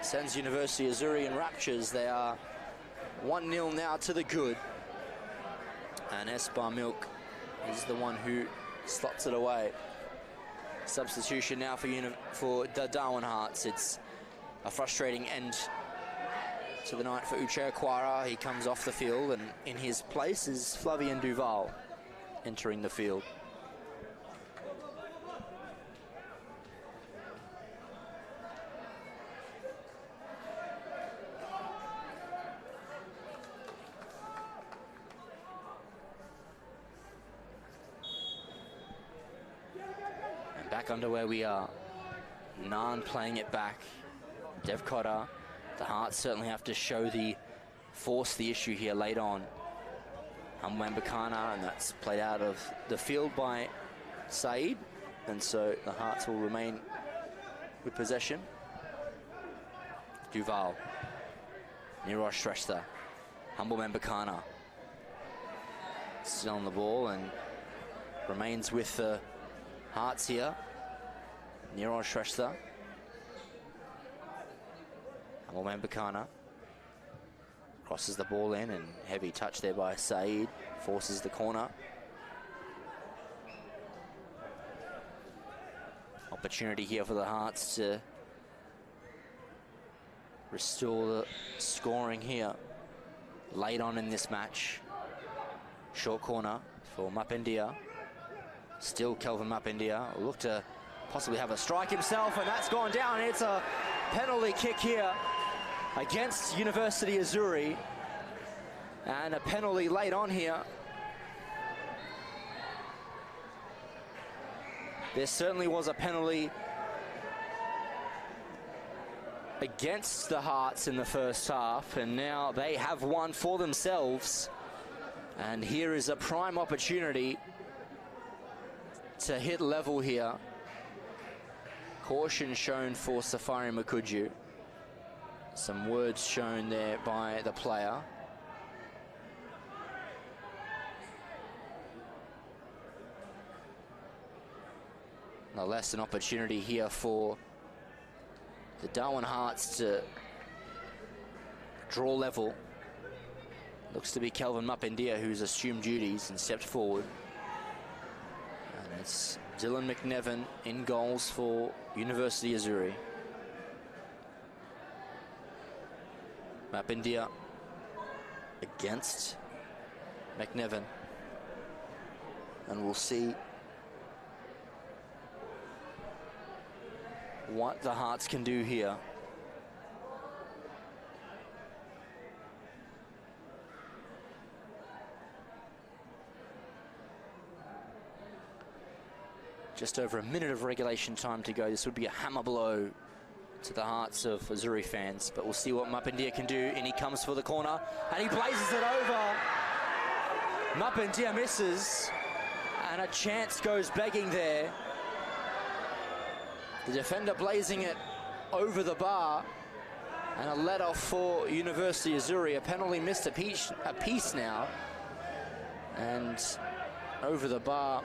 sends University AZZURI in raptures. They are 1-0 now to the good, and Espar Milk is the one who slots it away. Substitution now for the Darwin Hearts. It's a frustrating end to the night for Uche Aquara. He comes off the field, and in his place is Flavien Duval entering the field. And back under where we are. Naan playing it back. Dev Cotter. The Hearts certainly have to force the issue here late on. Mbakana, and that's played out of the field by Saeed, and so the Hearts will remain with possession. Duval, Nirosh Shrestha, Mbakana still on the ball and remains with the Hearts here. Nirosh Shrestha, Mbakana crosses the ball in, and heavy touch there by Saeed, forces the corner. Opportunity here for the Hearts to restore the scoring here late on in this match. Short corner for Mapindia. Still Kelvin Mapindia will look to possibly have a strike himself, and that's gone down. It's a penalty kick here against University AZZURI, and a penalty late on here. There certainly was a penalty against the Hearts in the first half, and now they have one for themselves. And here is a prime opportunity to hit level here. Caution shown for Safari Makuju. Some words shown there by the player. No less an opportunity here for the Darwin Hearts to draw level. Looks to be Kelvin Mapindia who's assumed duties and stepped forward. And it's Dylan McNevin in goals for University AZZURI. Mapindia against McNevin. And we'll see what the Hearts can do here. Just over a minute of regulation time to go. This would be a hammer blow to the hearts of AZZURI fans, but we'll see what Mapindia can do. And he comes for the corner, and he blazes it over. Mapindia misses, and a chance goes begging there. The defender blazing it over the bar, and a let-off for University AZZURI. A penalty missed a piece now, and over the bar.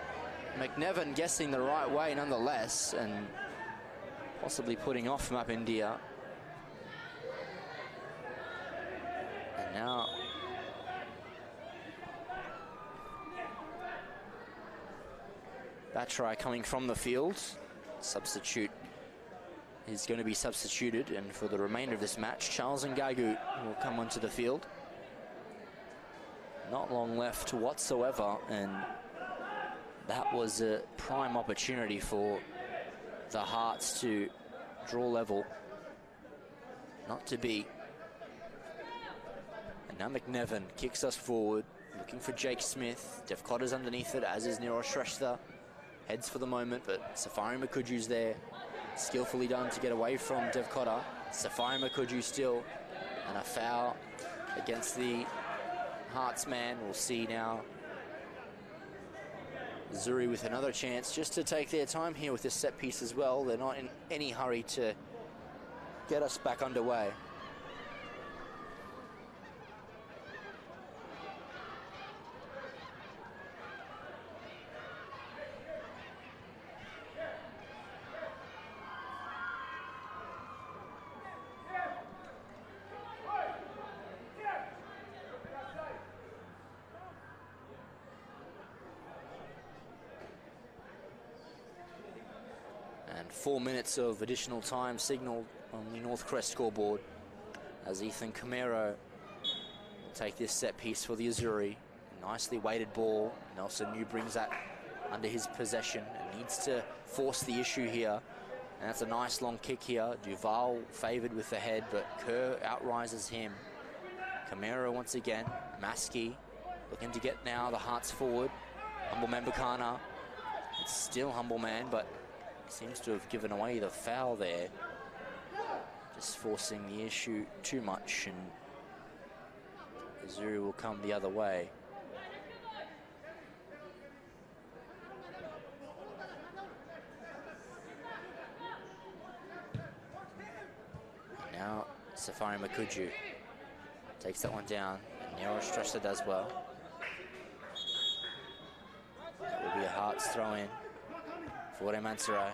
McNevin guessing the right way nonetheless, and possibly putting off Mapindia. And now that try coming from the field. Substitute is going to be substituted, and for the remainder of this match, Charles Ngagu will come onto the field. Not long left whatsoever, and that was a prime opportunity for the Hearts to draw level. Not to be. Now McNevin kicks us forward, looking for Jake Smith. Devcotta's underneath it, as is Nero Shrestha. Heads for the moment, but Safari Makuju's there. Skillfully done to get away from Devcotta. Safari Makuju still, and a foul against the Hearts man. We'll see now AZZURI with another chance just to take their time here with this set piece as well. They're not in any hurry to get us back underway. And 4 minutes of additional time signaled on the North Crest scoreboard as Ethan Camero will take this set piece for the AZZURI. Nicely weighted ball. Nelson New brings that under his possession and needs to force the issue here. And that's a nice long kick here. Duval favored with the head, but Kerr outrises him. Camero once again. Maskey looking to get now the Hearts forward. Humble Man Bukana. It's still Humble Man, but seems to have given away the foul there. Just forcing the issue too much, and AZZURI will come the other way. And now Safari Makuju takes that one down, and Nero Shrestha does well. That will be a Hearts throw in. Fore Mansaray,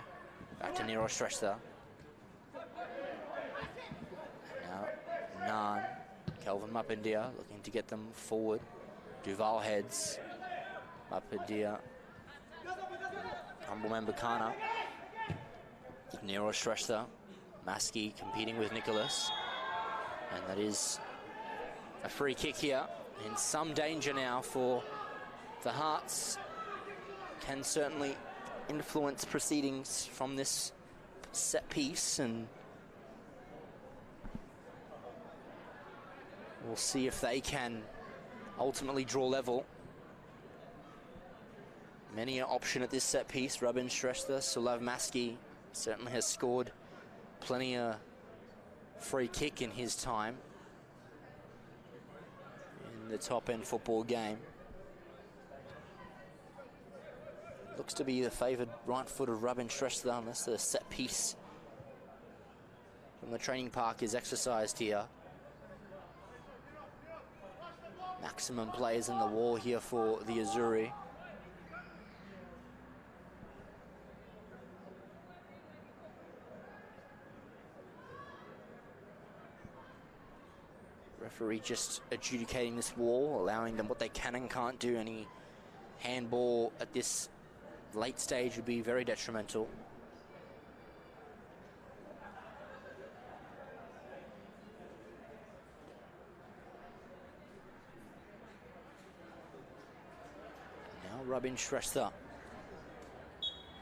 back to Nero Shrestha. Now Nan, Kelvin Mapindia looking to get them forward. Duval heads. Mapindia, Humble Man Bukana. Nero Shrestha, Maskey competing with Nicholas. And that is a free kick here. In some danger now for the Hearts. Can certainly influence proceedings from this set piece, and we'll see if they can ultimately draw level. Many an option at this set piece. Robin Shrestha, Sulav Maskey certainly has scored plenty of free kick in his time in the top end football game. Looks to be the favoured right foot of Robin Shrestha, unless the set piece from the training park is exercised here. Maximum players in the war here for the AZZURI. Referee just adjudicating this wall, allowing them what they can and can't do. Any handball at this late stage would be very detrimental. Now Robin Shrestha.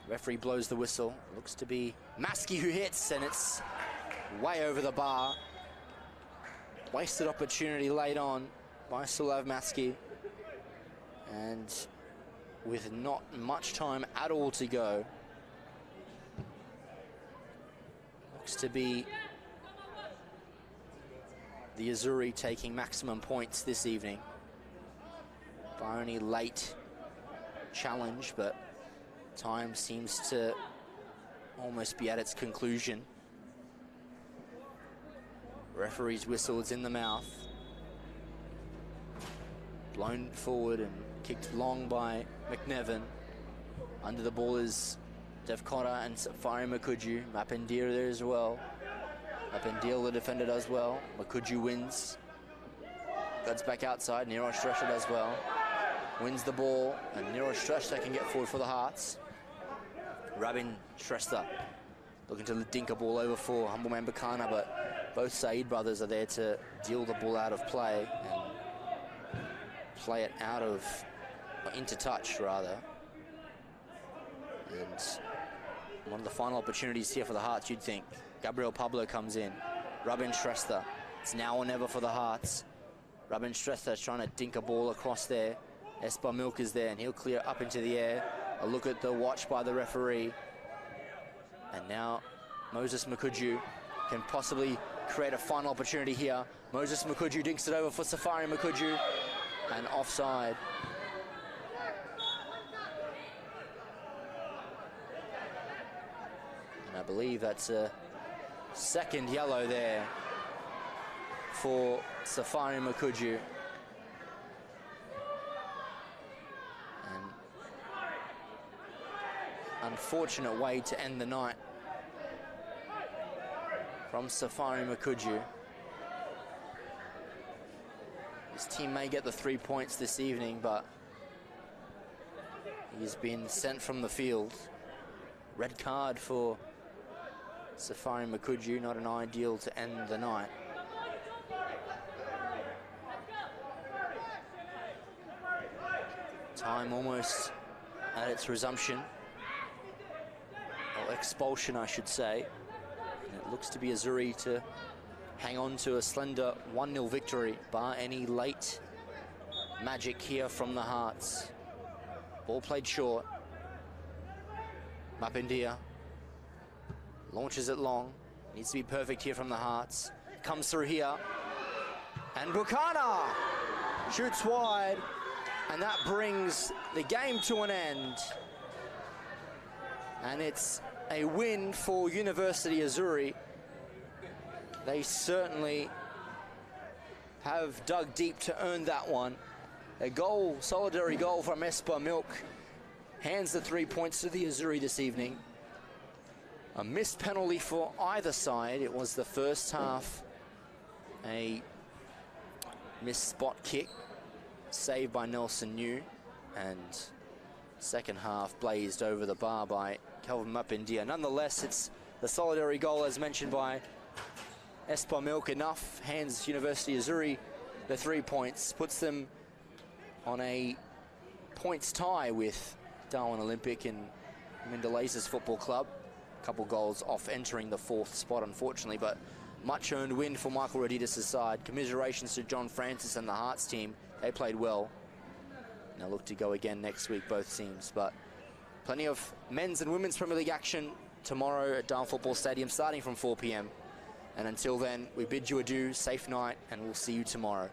Referee blows the whistle. Looks to be Maskey who hits, and it's way over the bar. Wasted opportunity late on by Sulav Maskey. And with not much time at all to go, looks to be the AZZURI taking maximum points this evening by only late challenge, but time seems to almost be at its conclusion. Referee's whistle is in the mouth. Blown forward and kicked long by McNevin. Under the ball is Devcotta and Safari Makuju. Mapindia there as well. Mapindia, the defender, does well. Makuju wins. Guts back outside. Nero Shrestha does well. Wins the ball, and Nero Shrestha can get forward for the Hearts. Robin Shrestha looking to dink a ball over for Humble Man Bukana, but both Saeed brothers are there to deal the ball out of play and play it out of, or into touch rather. And one of the final opportunities here for the Hearts, you'd think. Gabriel Pablo comes in. Robin Shrestha. It's now or never for the Hearts. Robin Strether trying to dink a ball across there. Espa Milk is there, and he'll clear up into the air. A look at the watch by the referee. And now Moses Makuju can possibly create a final opportunity here. Moses Makuju dinks it over for Safari Makuju, and offside. And I believe that's a second yellow there for Safari Makuju. And unfortunate way to end the night from Safari Makuju. His team may get the 3 points this evening, but he's been sent from the field. Red card for Safari Makuju, not an ideal to end the night. Time almost at its resumption, or expulsion I should say. And it looks to be AZZURI to hang on to a slender 1-0 victory, bar any late magic here from the Hearts. Ball played short. Mapindia launches it long. Needs to be perfect here from the Hearts. Comes through here. And Bukana shoots wide. And that brings the game to an end. And it's a win for University AZZURI. They certainly have dug deep to earn that one. A goal, solidarity goal from Espa Milk, hands the 3 points to the AZZURI this evening. A missed penalty for either side. It was the first half, a missed spot kick, saved by Nelson New, and second half blazed over the bar by Kelvin Mapindia. Nonetheless, it's the solidarity goal, as mentioned by Espa Milk, enough, hands University AZZURI the 3 points, puts them on a points tie with Darwin Olympic and Mindalaces Football Club. A couple goals off entering the 4th spot, unfortunately, but much earned win for Michael Roditis' side. Commiserations to John Francis and the Hearts team. They played well. And they'll look to go again next week, both teams. But plenty of men's and women's Premier League action tomorrow at Darwin Football Stadium, starting from 4 p.m. And until then, we bid you adieu, safe night, and we'll see you tomorrow.